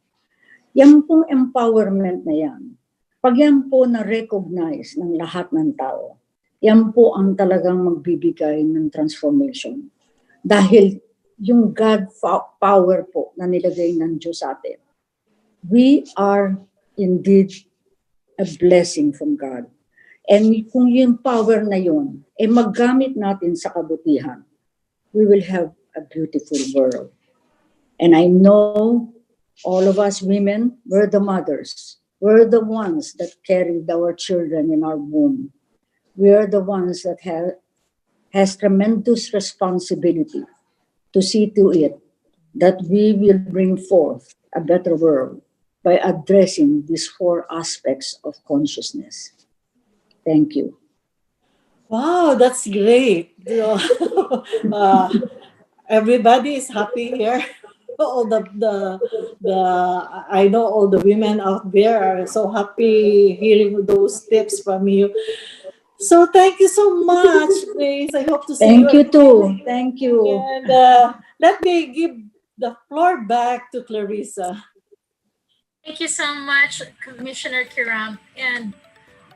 Yan pong empowerment na yan. Pag yan po na-recognize ng lahat ng tao, yan po ang talagang magbibigay ng transformation. Dahil yung God power po na nilagay ng Diyos sa atin, we are indeed a blessing from God. And kung yung power na yun, maggamit natin sa kabutihan, we will have a beautiful world. And I know all of us women, we're the mothers. We're the ones that carried our children in our womb. We are the ones that has tremendous responsibility to see to it that we will bring forth a better world by addressing these 4 aspects of consciousness. Thank you. Wow, that's great. Everybody is happy here. All the I know all the women out there are so happy hearing those tips from you. So thank you so much, Grace. I hope to see you. Thank you too. Thank you. And let me give the floor back to Clarissa. Thank you so much, Commissioner Kiram. And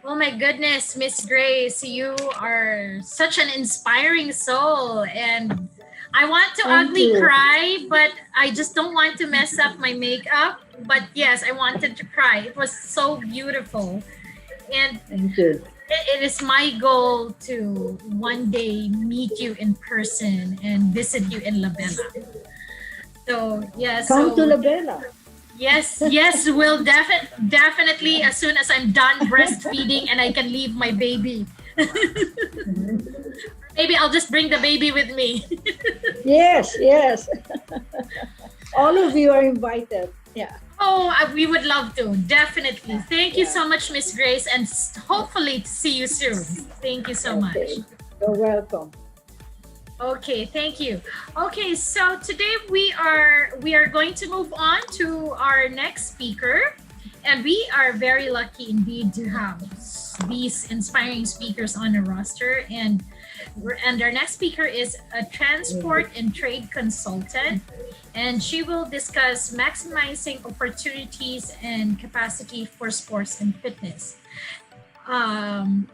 oh my goodness, Miss Grace, you are such an inspiring soul. And I want to Thank ugly you. cry, but I just don't want to mess up my makeup. But yes, I wanted to cry. It was so beautiful. And Thank you. it is my goal to one day meet you in person and visit you in La Bella. So, yeah. Come to La Bella. Yes, we'll definitely as soon as I'm done breastfeeding and I can leave my baby. Maybe I'll just bring the baby with me. Yes. All of you are invited. Yeah. Oh, we would love to. Definitely. Thank you Yeah. so much, Miss Grace, and hopefully to see you soon. Thank you so much. Okay. You're welcome. Okay, thank you. Okay, so today we are going to move on to our next speaker, and we are very lucky indeed to have these inspiring speakers on the roster. And our next speaker is a transport and trade consultant, and she will discuss maximizing opportunities and capacity for sports and fitness. Um,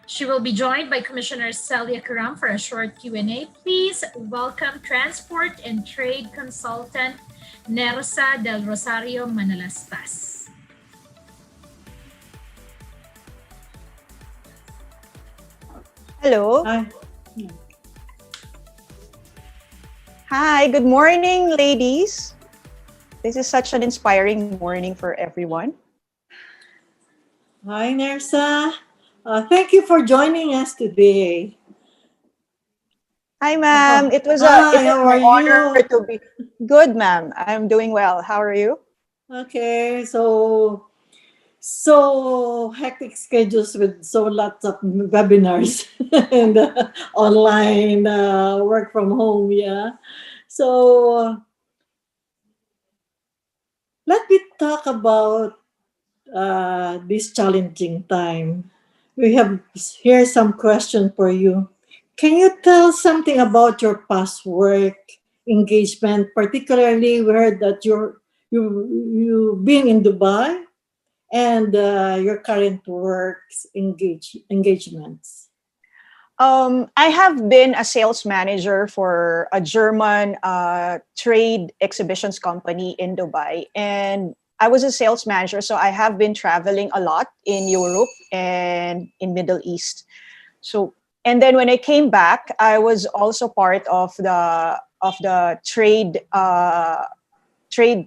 she will be joined by Commissioner Celia Karam for a short Q&A. Please welcome Transport and Trade Consultant Nersa del Rosario Manalastas. Hello. Hi. Hi, good morning, ladies. This is such an inspiring morning for everyone. Hi, Nersa. Thank you for joining us today. Hi, ma'am. It was Hi, how my are honor you? to be good, ma'am. I'm doing well. How are you? Okay, so hectic schedules with so lots of webinars and online work from home. Yeah. So let me talk about this challenging time. We have here some question for you. Can you tell something about your past work engagement, particularly we heard that you've been in Dubai and your current works engagements. I have been a sales manager for a German trade exhibitions company in Dubai, and I was a sales manager, so I have been traveling a lot in Europe and in Middle East. So, and then when I came back, I was also part of the trade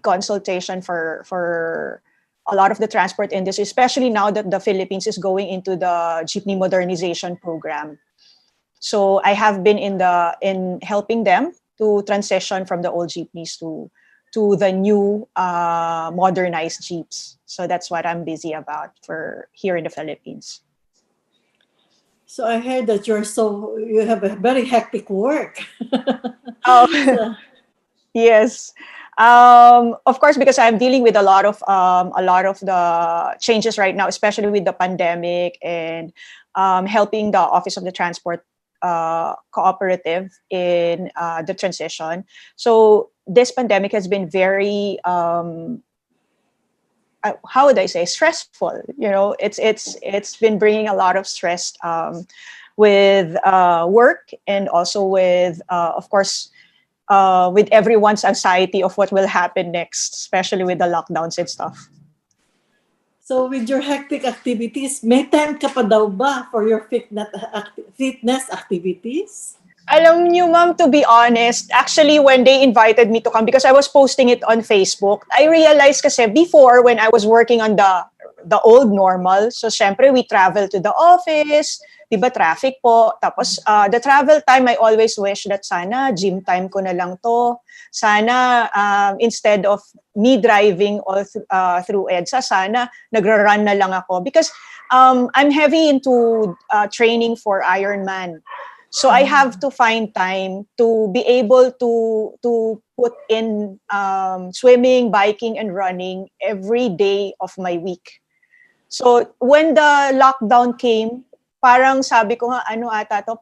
consultation for a lot of the transport industry, especially now that the Philippines is going into the jeepney modernization program. So I have been in helping them to transition from the old jeepneys to the new modernized jeeps. So that's what I'm busy about for here in the Philippines. So I heard that you have a very hectic work. Oh, So, yes. Of course, because I'm dealing with a lot of the changes right now, especially with the pandemic, and helping the Office of the Transport Cooperative in the transition. So this pandemic has been very how would I say, stressful. You know, it's been bringing a lot of stress with work, and also with of course with everyone's anxiety of what will happen next, especially with the lockdowns and stuff. so with your hectic activities, may time ka pa daw ba for your fitness activities? Alam niyo, ma'am, to be honest, actually, when they invited me to come, because I was posting it on Facebook, I realized kasi before, when I was working on the old normal, so syempre, we travel to the office, di ba, traffic po. Tapos, the travel time, I always wish that sana gym time ko na lang to. Sana, instead of me driving all through EDSA, sana nagra-run na lang ako. Because I'm heavy into training for Ironman. So I have to find time to be able to put in swimming, biking, and running every day of my week. So when the lockdown came, parang sabi ko nga, ano ata to,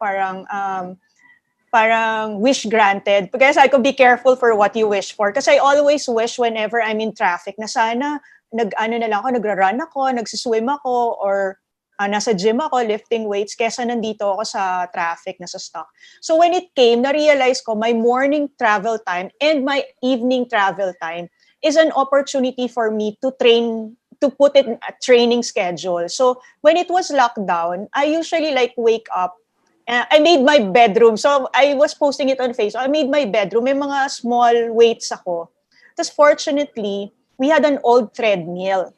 parang wish granted. Because I could be careful for what you wish for. Because I always wish whenever I'm in traffic na sana nagra-run ako, nagsiswim ako, or nasa gym ako, lifting weights, kesa nandito ako sa traffic, nasa stuck. So when it came, na-realize ko my morning travel time and my evening travel time is an opportunity for me to train, to put it in a training schedule. So when it was lockdown, I usually like wake up. I made my bedroom. So I was posting it on Facebook. I made my bedroom. May mga small weights ako. Tapos fortunately, we had an old treadmill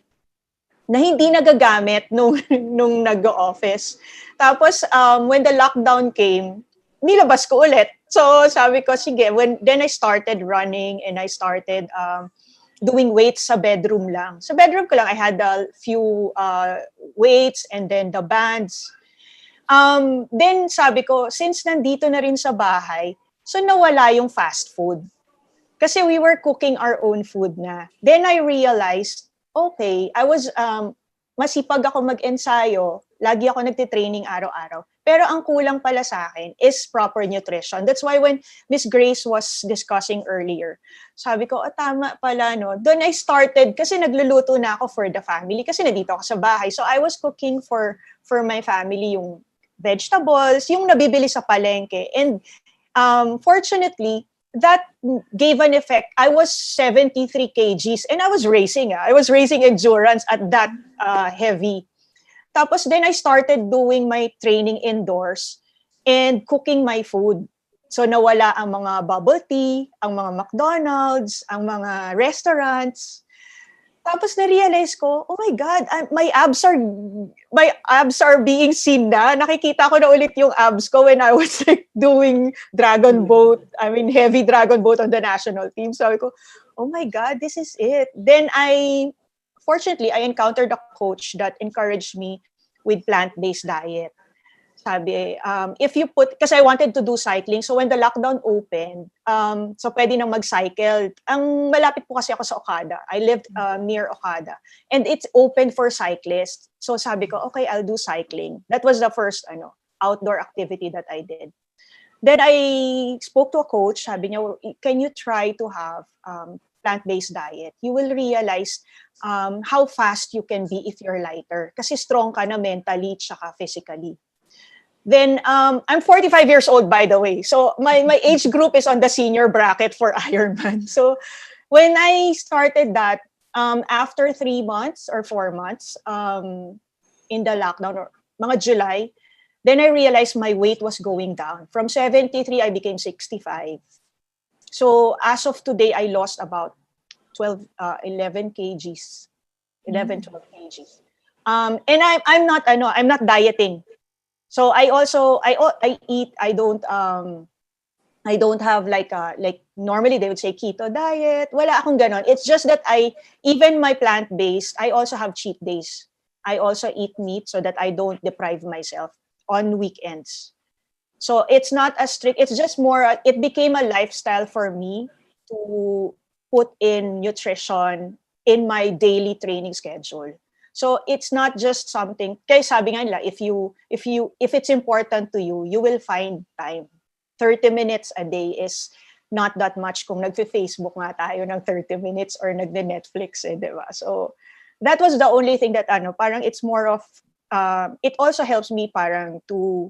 na hindi nagagamit nung nag-office. Tapos, when the lockdown came, nilabas ko ulit. So sabi ko, sige, then I started running and I started doing weights sa bedroom lang. Sa bedroom ko lang, I had a few weights and then the bands. Then sabi ko, since nandito na rin sa bahay, so nawala yung fast food. Kasi we were cooking our own food na. Then I realized, okay, masipag ako mag-ensayo. Lagi ako nagtitraining araw-araw. Pero ang kulang pala sa akin is proper nutrition. That's why when Miss Grace was discussing earlier, sabi ko, tama pala, no? Doon I started, kasi nagluluto na ako for the family, kasi nandito ako sa bahay. So I was cooking for my family yung vegetables, yung nabibili sa palengke. And fortunately, that gave an effect. I was 73 kgs and I was racing. I was racing endurance at that heavy. Tapos then I started doing my training indoors and cooking my food. So nawala ang mga bubble tea, ang mga McDonald's, ang mga restaurants. Tapos na-realize ko, oh my God, my abs are being seen na. Nakikita ko na ulit yung abs ko when I was like doing dragon boat. I mean, heavy dragon boat on the national team. So I go, oh my God, this is it. Then fortunately, I encountered a coach that encouraged me with plant-based diet. Sabi, if you kasi I wanted to do cycling. So when the lockdown opened, so pwede nang mag-cycle. Ang malapit po kasi ako sa Okada. I lived near Okada. And it's open for cyclists. So sabi ko, okay, I'll do cycling. That was the first outdoor activity that I did. Then I spoke to a coach. Sabi niya, can you try to have plant-based diet? You will realize how fast you can be if you're lighter. Kasi strong ka na mentally tsaka physically. Then I'm 45 years old, by the way. So my age group is on the senior bracket for Ironman. So when I started that, after 3 months or 4 months in the lockdown, or mga July, then I realized my weight was going down. From 73, I became 65. So as of today, I lost about 11 kgs, 12 kgs. And I'm not dieting. So I eat. I don't have like normally they would say keto diet. Wala akong ganon. It's just that even my plant-based, I also have cheat days. I also eat meat so that I don't deprive myself on weekends. So it's not as strict. It's just more. It became a lifestyle for me to put in nutrition in my daily training schedule. So it's not just something. Kaya sabi nga nila, if it's important to you, you will find time. 30 minutes a day is not that much kung nagfe-Facebook nga tayo ng 30 minutes or nagde-Netflix, di ba? So that was the only thing that parang it's more of it also helps me parang to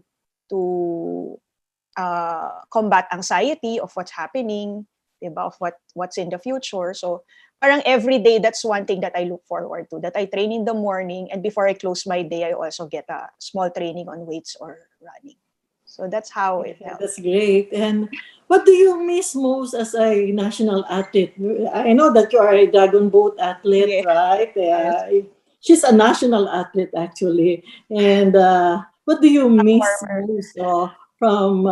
combat anxiety of what's happening, diba, of what's in the future. So parang every day, that's one thing that I look forward to, that I train in the morning, and before I close my day, I also get a small training on weights or running. So that's how it helps. That's great. And what do you miss most as a national athlete? I know that you are a dragon boat athlete, Yes. right? Yes. She's a national athlete, actually. And what do you miss farmer. most from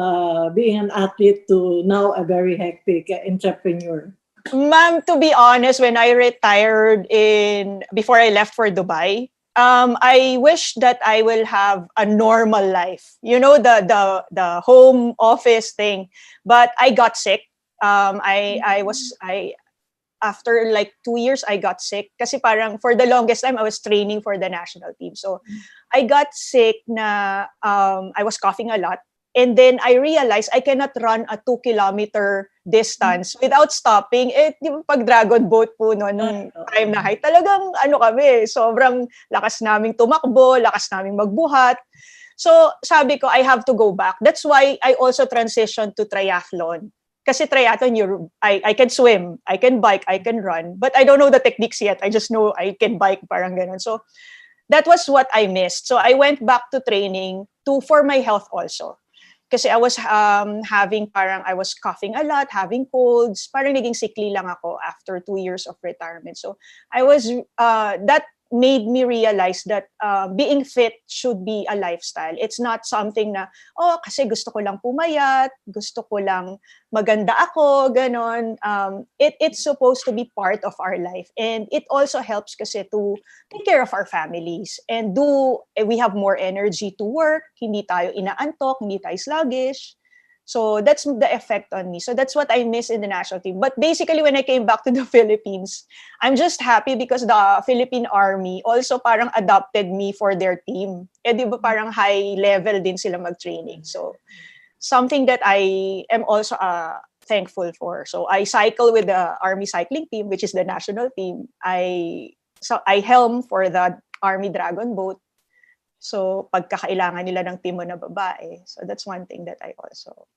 being an athlete to now a very hectic entrepreneur? Ma'am, to be honest, when I retired before I left for Dubai, I wish that I will have a normal life. You know, the home office thing. But I got sick. After like 2 years, I got sick. Kasi parang for the longest time, I was training for the national team. So I got sick na I was coughing a lot. And then I realized I cannot run a 2-kilometer distance without stopping. Yung pag dragon boat po nung time na high, talagang kami, sobrang lakas naming tumakbo, lakas naming magbuhat. So sabi ko, I have to go back. That's why I also transitioned to triathlon. Kasi triathlon, I can swim, I can bike, I can run, but I don't know the techniques yet. I just know I can bike, parang ganun. So that was what I missed. So I went back to training for my health also. Kasi I was I was coughing a lot, having colds, parang naging sickly lang ako after 2 years of retirement. So I was, that made me realize that being fit should be a lifestyle. It's not something na, oh, kasi gusto ko lang pumayat, gusto ko lang maganda ako, ganon. It's supposed to be part of our life. And it also helps kasi to take care of our families. And we have more energy to work, hindi tayo inaantok, hindi tayo sluggish. So that's the effect on me. So that's what I miss in the national team. But basically, when I came back to the Philippines, I'm just happy because the Philippine Army also parang adopted me for their team. Eh, di ba parang high level din sila mag-training. So something that I am also thankful for. So I cycle with the Army cycling team, which is the national team. I helm for the Army Dragon boat. So, pagkakailangan nila ng timo na babae. So, that's one thing that I also,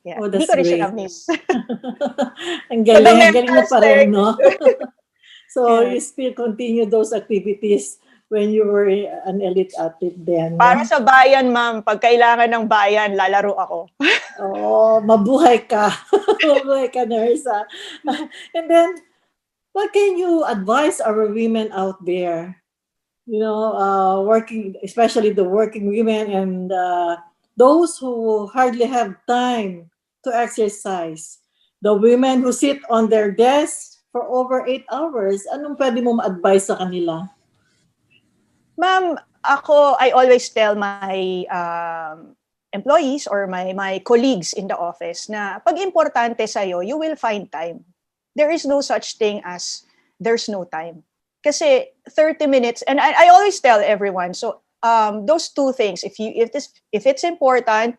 Oh, hindi that's ko rin siya great. na-miss. Ang galing, ang galing mo mental pa rin, strength. no? So, Yeah. you still continue those activities when you were an elite athlete then, no? Para sa bayan, ma'am, pag kailangan ng bayan, lalaro ako. Oh, mabuhay ka. Mabuhay ka, Nersa. And then, what can you advise our women out there? You know, working, especially the working women and those who hardly have time to exercise. The women who sit on their desks for over 8 hours, anong pwede mo ma-advise sa kanila? Ma'am, I always tell my employees or my colleagues in the office na pag importante sa'yo, you will find time. There is no such thing as there's no time. Kasi 30 minutes, and I always tell everyone, so those two things, if it's important,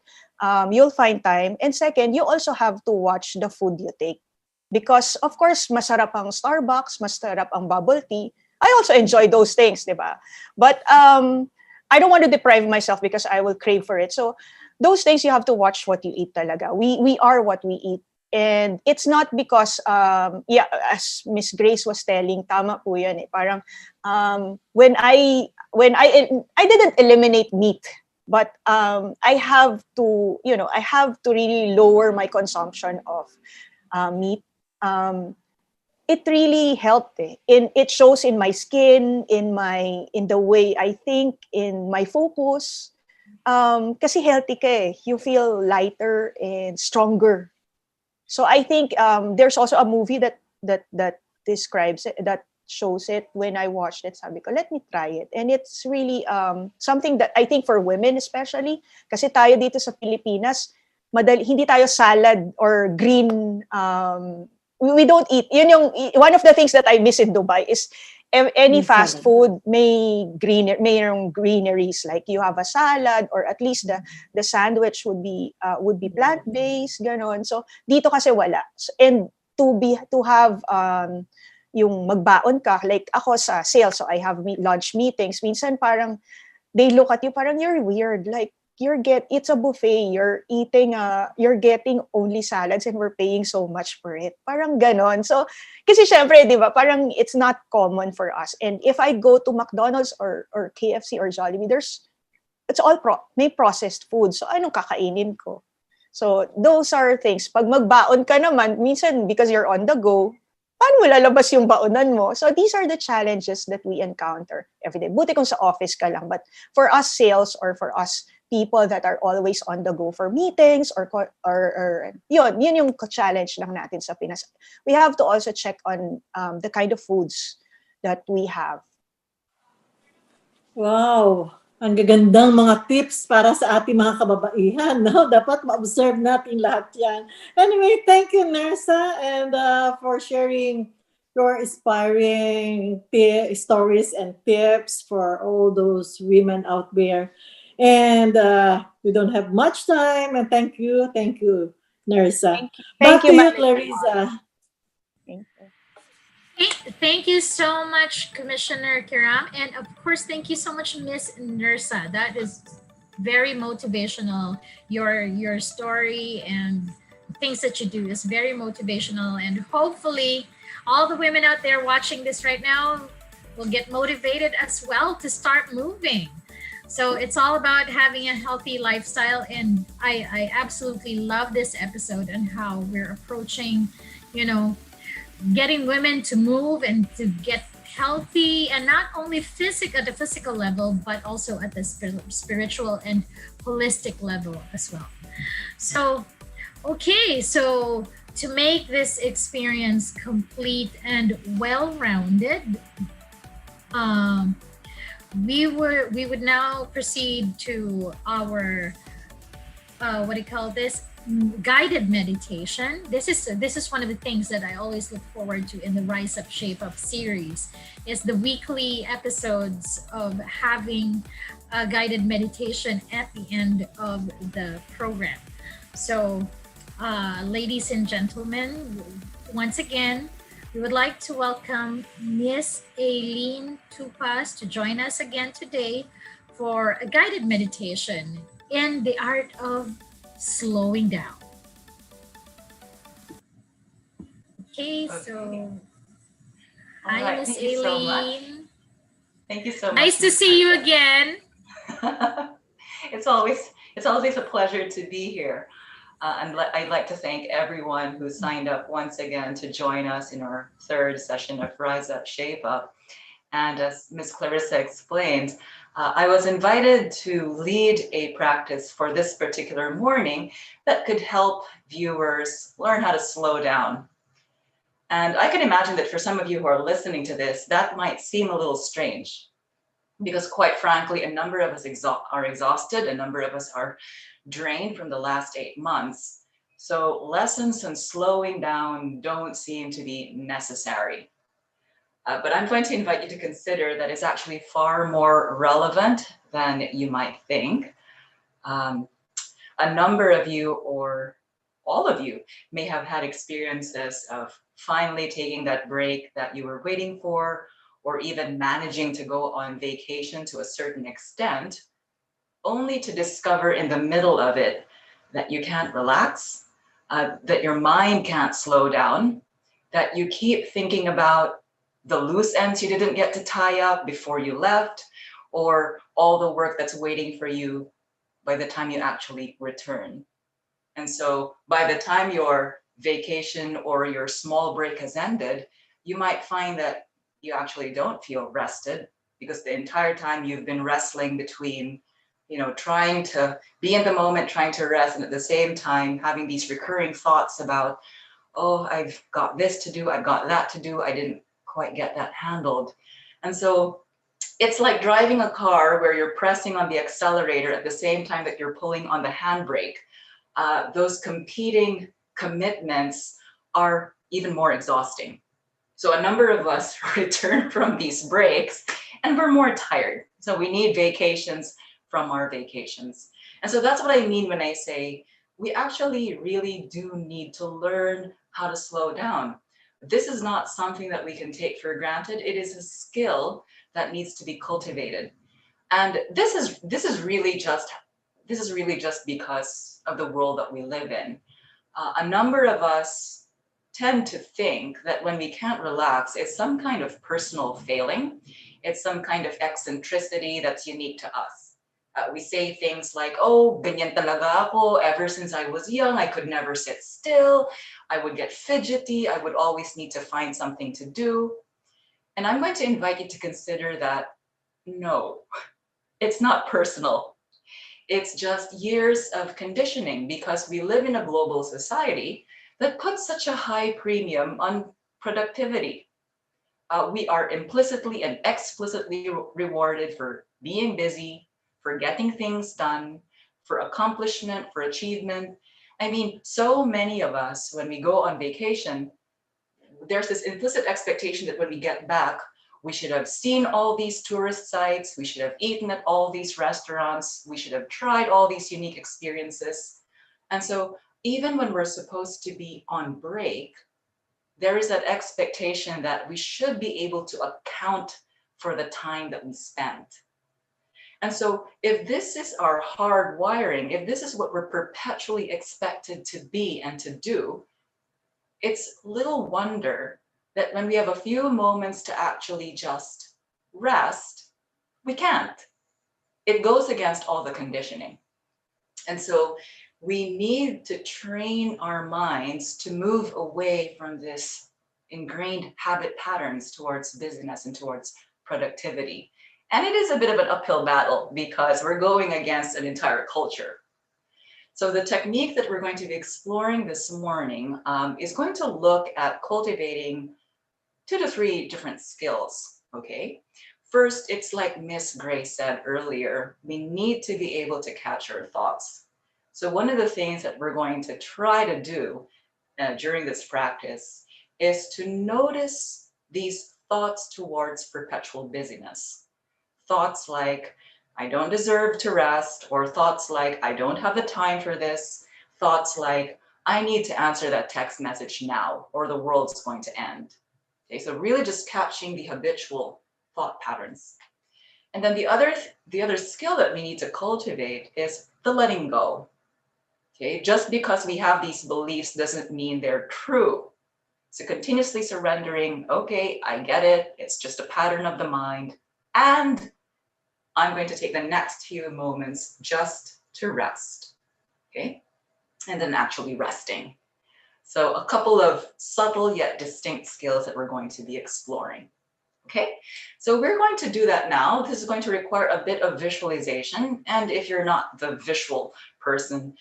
you'll find time. And second, you also have to watch the food you take. Because of course, masarap ang Starbucks, masarap ang bubble tea. I also enjoy those things, di ba? But I don't want to deprive myself because I will crave for it. So those things, you have to watch what you eat talaga. We are what we eat. And it's not because, as Miss Grace was telling, tama po yan eh. Parang, when I didn't eliminate meat, but I have to really lower my consumption of meat. It really helped eh. It shows in my skin, in the way I think, in my focus. Kasi healthy ka eh. You feel lighter and stronger. So I think there's also a movie that describes it, that shows it. When I watched it, sabi ko, let me try it. And it's really something that I think for women especially, kasi tayo dito sa Pilipinas, hindi tayo salad or green, we don't eat. Yun yung, one of the things that I miss in Dubai is any fast food may greeneries, like you have a salad or at least the sandwich would be plant-based, ganon. So dito kasi wala. And to have yung magbaon ka, like ako sa sales, so I have lunch meetings, minsan parang they look at you parang you're weird, like it's a buffet, you're getting only salads and we're paying so much for it. Parang ganon. So, kasi syempre, di ba, parang it's not common for us. And if I go to McDonald's or KFC or Jollibee, it's all may processed food. So, anong kakainin ko? So, those are things. Pag magbaon ka naman, minsan because you're on the go, paano mo lalabas yung baonan mo? So, these are the challenges that we encounter every day. Buti kung sa office ka lang. But for us sales or for us people that are always on the go for meetings or yun yung challenge lang natin sa Pinas. We have to also check on the kind of foods that we have. Wow! Ang gagandang mga tips para sa ating mga kababaihan, no? Dapat ma-observe natin lahat yan. Anyway, thank you, Nersa, and for sharing your inspiring stories and tips for all those women out there. And we don't have much time. And thank you, Nersa. Back to you, Clarissa. Thank you. Thank you so much, Commissioner Kiram. And of course, thank you so much, Miss Nersa. That is very motivational. Your story and things that you do is very motivational. And hopefully, all the women out there watching this right now will get motivated as well to start moving. So it's all about having a healthy lifestyle. And I absolutely love this episode and how we're approaching, getting women to move and to get healthy, and not only at the physical level, but also at the spiritual and holistic level as well. So, okay, so to make this experience complete and well-rounded, um, we would now proceed to our what do you call this, guided meditation. This is one of the things that I always look forward to in the Rise Up Shape Up series, is the weekly episodes of having a guided meditation at the end of the program. So ladies and gentlemen, once again, we would like to welcome Miss Aileen Tupas to join us again today for a guided meditation in the art of slowing down. Okay, so All hi, right, Miss thank you so much. Aileen. Thank you so much. Nice to Ms. see you Krista. again. It's always a pleasure to be here. And I'd like to thank everyone who signed up once again to join us in our third session of Rise Up, Shape Up. And as Ms. Clarissa explained, I was invited to lead a practice for this particular morning that could help viewers learn how to slow down. And I can imagine that for some of you who are listening to this, that might seem a little strange, because quite frankly, a number of us are exhausted, a number of us are drained from the last 8 months. So lessons on slowing down don't seem to be necessary. But I'm going to invite you to consider that it's actually far more relevant than you might think. A number of you, or all of you, may have had experiences of finally taking that break that you were waiting for, or even managing to go on vacation to a certain extent, only to discover in the middle of it that you can't relax, that your mind can't slow down, that you keep thinking about the loose ends you didn't get to tie up before you left, or all the work that's waiting for you by the time you actually return. And so by the time your vacation or your small break has ended, you might find that you actually don't feel rested, because the entire time you've been wrestling between, trying to be in the moment, trying to rest, and at the same time having these recurring thoughts about, oh, I've got this to do, I've got that to do, I didn't quite get that handled. And so it's like driving a car where you're pressing on the accelerator at the same time that you're pulling on the handbrake. Those competing commitments are even more exhausting. So a number of us return from these breaks and we're more tired. So we need vacations from our vacations. And so that's what I mean when I say we actually really do need to learn how to slow down. This is not something that we can take for granted. It is a skill that needs to be cultivated. And this is really just because of the world that we live in. A number of us tend to think that when we can't relax, it's some kind of personal failing. It's some kind of eccentricity that's unique to us. We say things like, oh, ganyan talaga ako. Ever since I was young, I could never sit still. I would get fidgety. I would always need to find something to do. And I'm going to invite you to consider that, no, it's not personal. It's just years of conditioning, because we live in a global society that puts such a high premium on productivity. We are implicitly and explicitly rewarded for being busy, for getting things done, for accomplishment, for achievement. I mean, so many of us, when we go on vacation, there's this implicit expectation that when we get back, we should have seen all these tourist sites, we should have eaten at all these restaurants, we should have tried all these unique experiences. And so even when we're supposed to be on break, there is that expectation that we should be able to account for the time that we spent. And so if this is our hard wiring, if this is what we're perpetually expected to be and to do, it's little wonder that when we have a few moments to actually just rest, we can't. It goes against all the conditioning. And so we need to train our minds to move away from this ingrained habit patterns towards busyness and towards productivity. And it is a bit of an uphill battle because we're going against an entire culture. So the technique that we're going to be exploring this morning is going to look at cultivating 2 to 3 different skills, okay? First, it's like Miss Gray said earlier, we need to be able to catch our thoughts. So one of the things that we're going to try to do during this practice is to notice these thoughts towards perpetual busyness. Thoughts like, I don't deserve to rest, or thoughts like, I don't have the time for this, thoughts like, I need to answer that text message now, or the world's going to end. Okay, so really just catching the habitual thought patterns. And then the other skill that we need to cultivate is the letting go. Okay, just because we have these beliefs doesn't mean they're true. So continuously surrendering, okay, I get it, it's just a pattern of the mind, and I'm going to take the next few moments just to rest, okay? And then actually resting. So a couple of subtle yet distinct skills that we're going to be exploring, okay? So we're going to do that now. This is going to require a bit of visualization. And if you're not the visual person,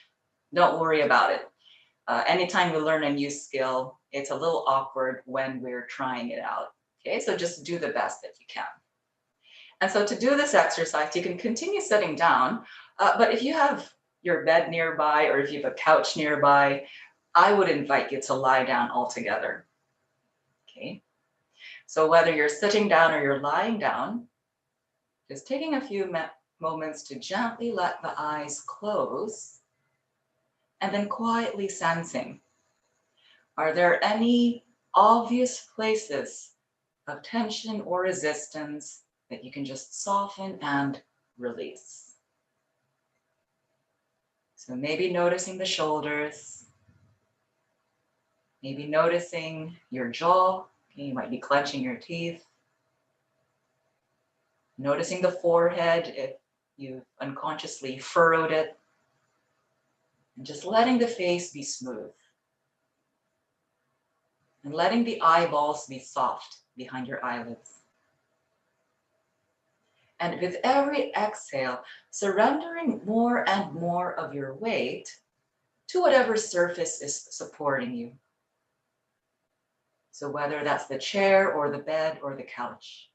don't worry about it. Anytime we learn a new skill, it's a little awkward when we're trying it out, okay? So just do the best that you can. And so to do this exercise, you can continue sitting down, but if you have your bed nearby or if you have a couch nearby, I would invite you to lie down altogether, okay? So whether you're sitting down or you're lying down, just taking a few moments to gently let the eyes close and then quietly sensing, are there any obvious places of tension or resistance that you can just soften and release? So maybe noticing the shoulders, maybe noticing your jaw. Okay, you might be clenching your teeth. Noticing the forehead if you've unconsciously furrowed it. And just letting the face be smooth. And letting the eyeballs be soft behind your eyelids. And with every exhale, surrendering more and more of your weight to whatever surface is supporting you. So whether that's the chair or the bed or the couch.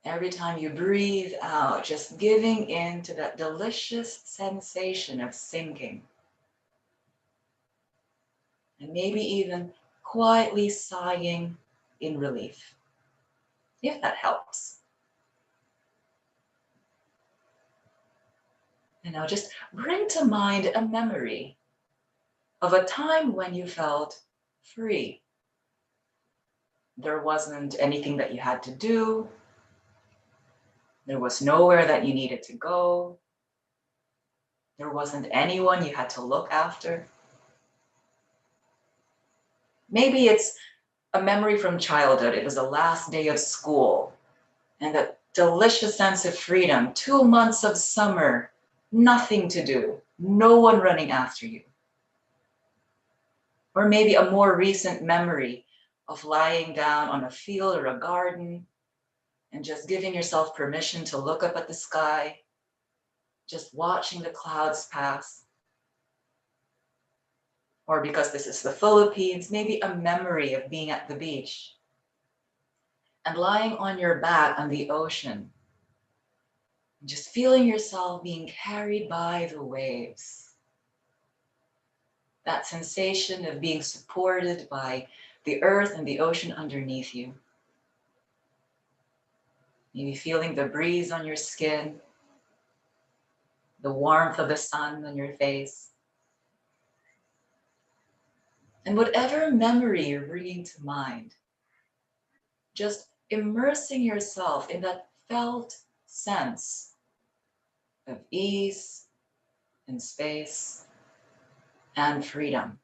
Every time you breathe out, just giving in to that delicious sensation of sinking. And maybe even quietly sighing in relief, if that helps. And now just bring to mind a memory of a time when you felt free. There wasn't anything that you had to do. There was nowhere that you needed to go. There wasn't anyone you had to look after. Maybe it's a memory from childhood. It was the last day of school and that delicious sense of freedom, 2 months of summer, nothing to do, no one running after you. Or maybe a more recent memory of lying down on a field or a garden and just giving yourself permission to look up at the sky, just watching the clouds pass. Or because this is the Philippines, maybe a memory of being at the beach and lying on your back on the ocean, just feeling yourself being carried by the waves. That sensation of being supported by the earth and the ocean underneath you. Maybe feeling the breeze on your skin, the warmth of the sun on your face. And whatever memory you're bringing to mind, just immersing yourself in that felt sense of ease and space and freedom.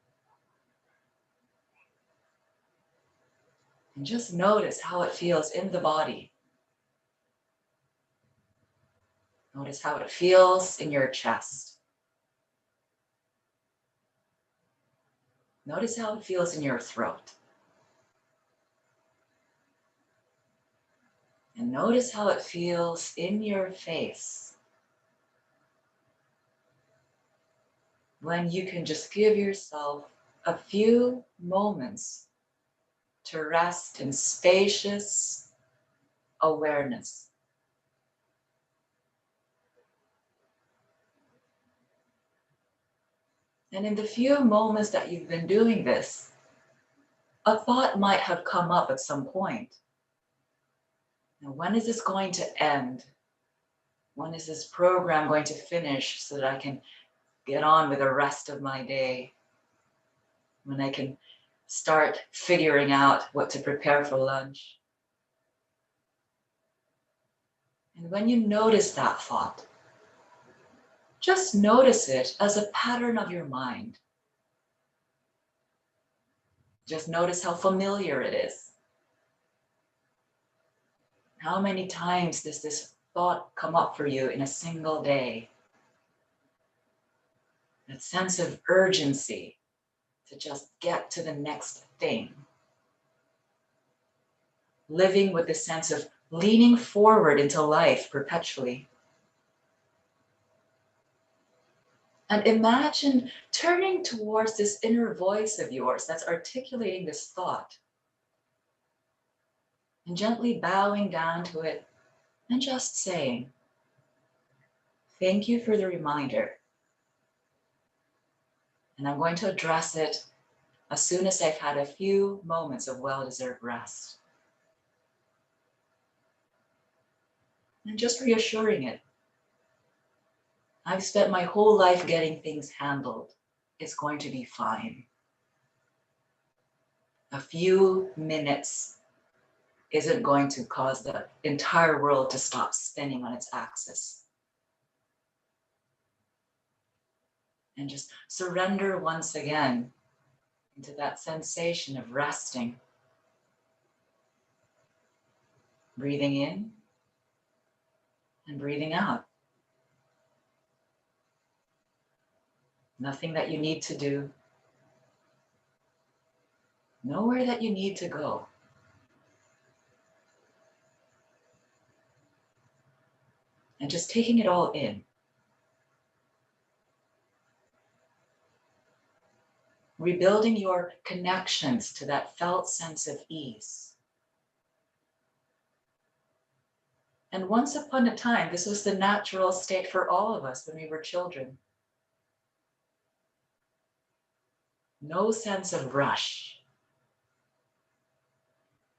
And just notice how it feels in the body. Notice how it feels in your chest. Notice how it feels in your throat. And notice how it feels in your face when you can just give yourself a few moments to rest in spacious awareness. And in the few moments that you've been doing this, a thought might have come up at some point. Now, when is this going to end? When is this program going to finish so that I can get on with the rest of my day? When I can start figuring out what to prepare for lunch? And when you notice that thought, just notice it as a pattern of your mind. Just notice how familiar it is. How many times does this thought come up for you in a single day? That sense of urgency to just get to the next thing. Living with the sense of leaning forward into life perpetually. And imagine turning towards this inner voice of yours that's articulating this thought. And gently bowing down to it and just saying, thank you for the reminder. And I'm going to address it as soon as I've had a few moments of well-deserved rest. And just reassuring it. I've spent my whole life getting things handled. It's going to be fine. A few minutes isn't going to cause the entire world to stop spinning on its axis. And just surrender once again into that sensation of resting. Breathing in and breathing out. Nothing that you need to do. Nowhere that you need to go. And just taking it all in. Rebuilding your connections to that felt sense of ease. And once upon a time, this was the natural state for all of us when we were children. No sense of rush.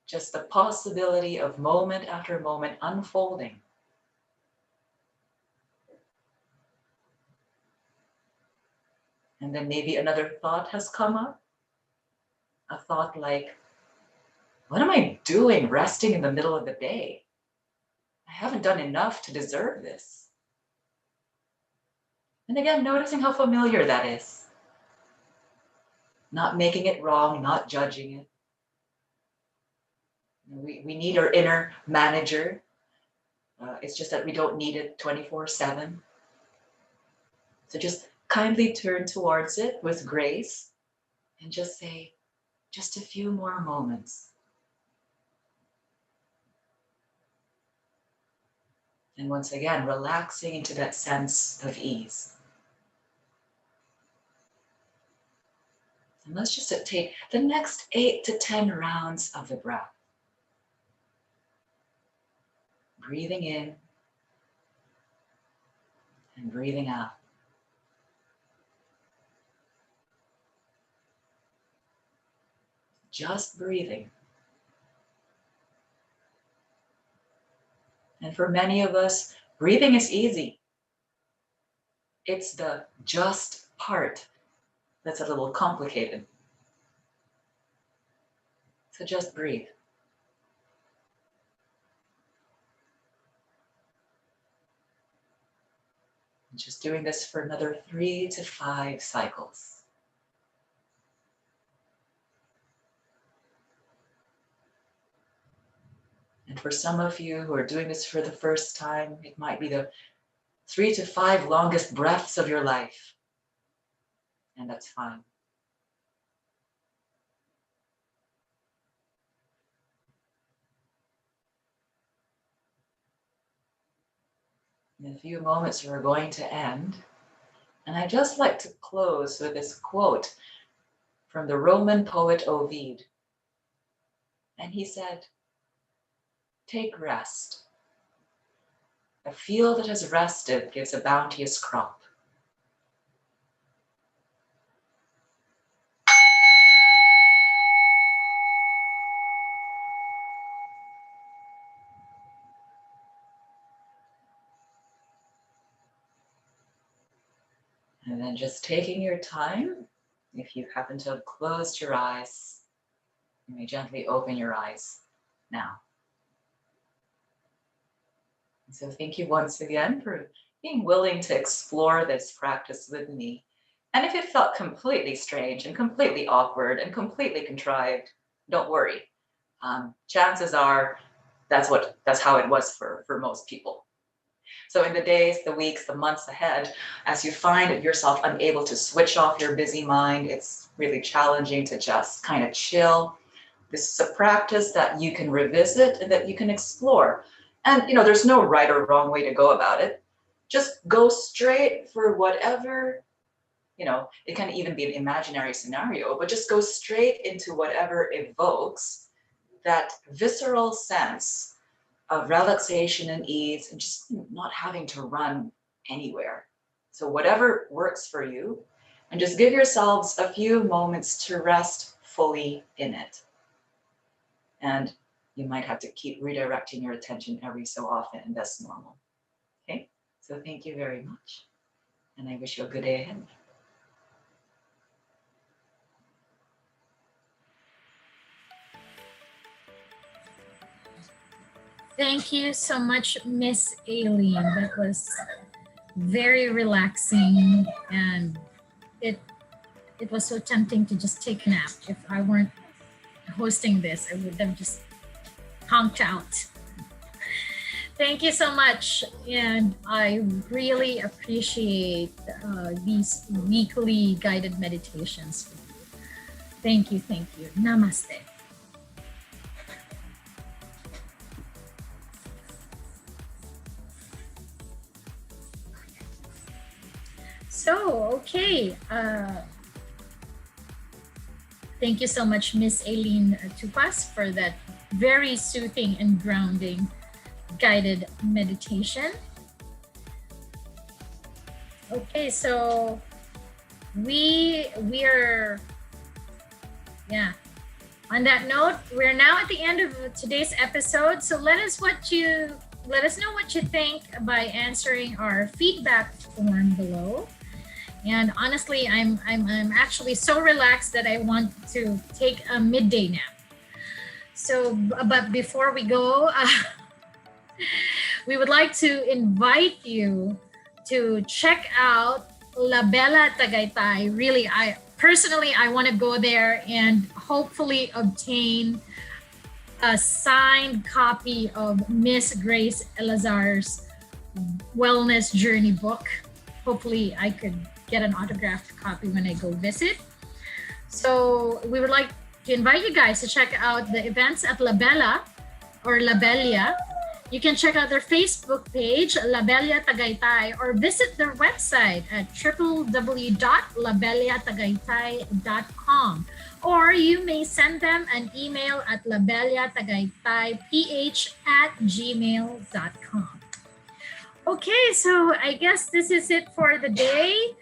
Just the possibility of moment after moment unfolding. And then maybe another thought has come up. A thought like, what am I doing resting in the middle of the day? I haven't done enough to deserve this. And again, noticing how familiar that is. Not making it wrong, not judging it. We need our inner manager. It's just that we don't need it 24/7. So just kindly turn towards it with grace and just say, just a few more moments. And once again, relaxing into that sense of ease. And let's just take the next 8 to 10 rounds of the breath. Breathing in and breathing out. Just breathing. And for many of us, breathing is easy. It's the just part that's a little complicated. So just breathe. And just doing this for another 3 to 5 cycles. And for some of you who are doing this for the first time, it might be the 3 to 5 longest breaths of your life. And that's fine. In a few moments, we're going to end. And I'd just like to close with this quote from the Roman poet Ovid. And he said, "Take rest. A field that has rested gives a bounteous crop." And then just taking your time, if you happen to have closed your eyes, you may gently open your eyes now. And so thank you once again for being willing to explore this practice with me. And if it felt completely strange and completely awkward and completely contrived, don't worry. Chances are that's how it was for most people. So in the days, the weeks, the months ahead, as you find yourself unable to switch off your busy mind, it's really challenging to just kind of chill. This is a practice that you can revisit and that you can explore. And there's no right or wrong way to go about it. Just go straight for whatever, it can even be an imaginary scenario, but just go straight into whatever evokes that visceral sense of relaxation and ease and just not having to run anywhere. So whatever works for you, and just give yourselves a few moments to rest fully in it. And you might have to keep redirecting your attention every so often, and that's normal. Okay, so thank you very much. And I wish you a good day ahead. Thank you so much, Miss Aileen. That was very relaxing, and it was so tempting to just take a nap. If I weren't hosting this, I would have just conked out. Thank you so much, and I really appreciate these weekly guided meditations. Thank you, thank you. Namaste. So, okay. Thank you so much, Miss Aileen Tupas, for that very soothing and grounding guided meditation. Okay, so we are, yeah. On that note, we're now at the end of today's episode. So let us know what you think by answering our feedback form below. And honestly, I'm actually so relaxed that I want to take a midday nap. So, but before we go, we would like to invite you to check out La Bella Tagaytay. Really, I want to go there and hopefully obtain a signed copy of Miss Grace Elazar's Wellness Journey book. Hopefully, I could get an autographed copy when I go visit. So we would like to invite you guys to check out the events at La Bella or La Bella. You can check out their Facebook page, La Bella Tagaytay, or visit their website at www.labellatagaytay.com. Or you may send them an email at labellatagaytayph@gmail.com. Okay, so I guess this is it for the day.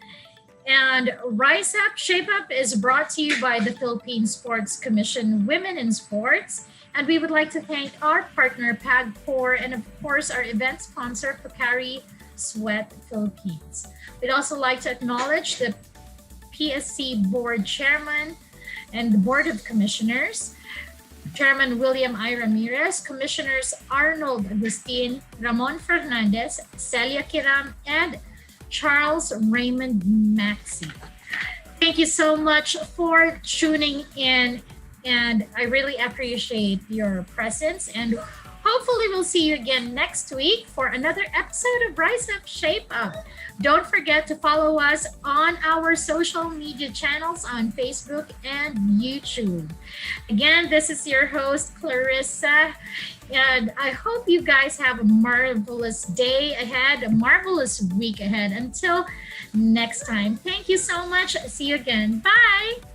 And Rise Up, Shape Up is brought to you by the Philippine Sports Commission Women in Sports. And we would like to thank our partner, PAGCOR, and of course, our event sponsor, Pocari Sweat Philippines. We'd also like to acknowledge the PSC Board Chairman and the Board of Commissioners, Chairman William I. Ramirez, Commissioners Arnold Agustin, Ramon Fernandez, Celia Kiram, and Charles Raymond Maxey. Thank you so much for tuning in, and I really appreciate your presence, and Hopefully, we'll see you again next week for another episode of Rise Up, Shape Up. Don't forget to follow us on our social media channels on Facebook and YouTube. Again, this is your host, Clarissa. And I hope you guys have a marvelous day ahead, a marvelous week ahead. Until next time, thank you so much. See you again. Bye.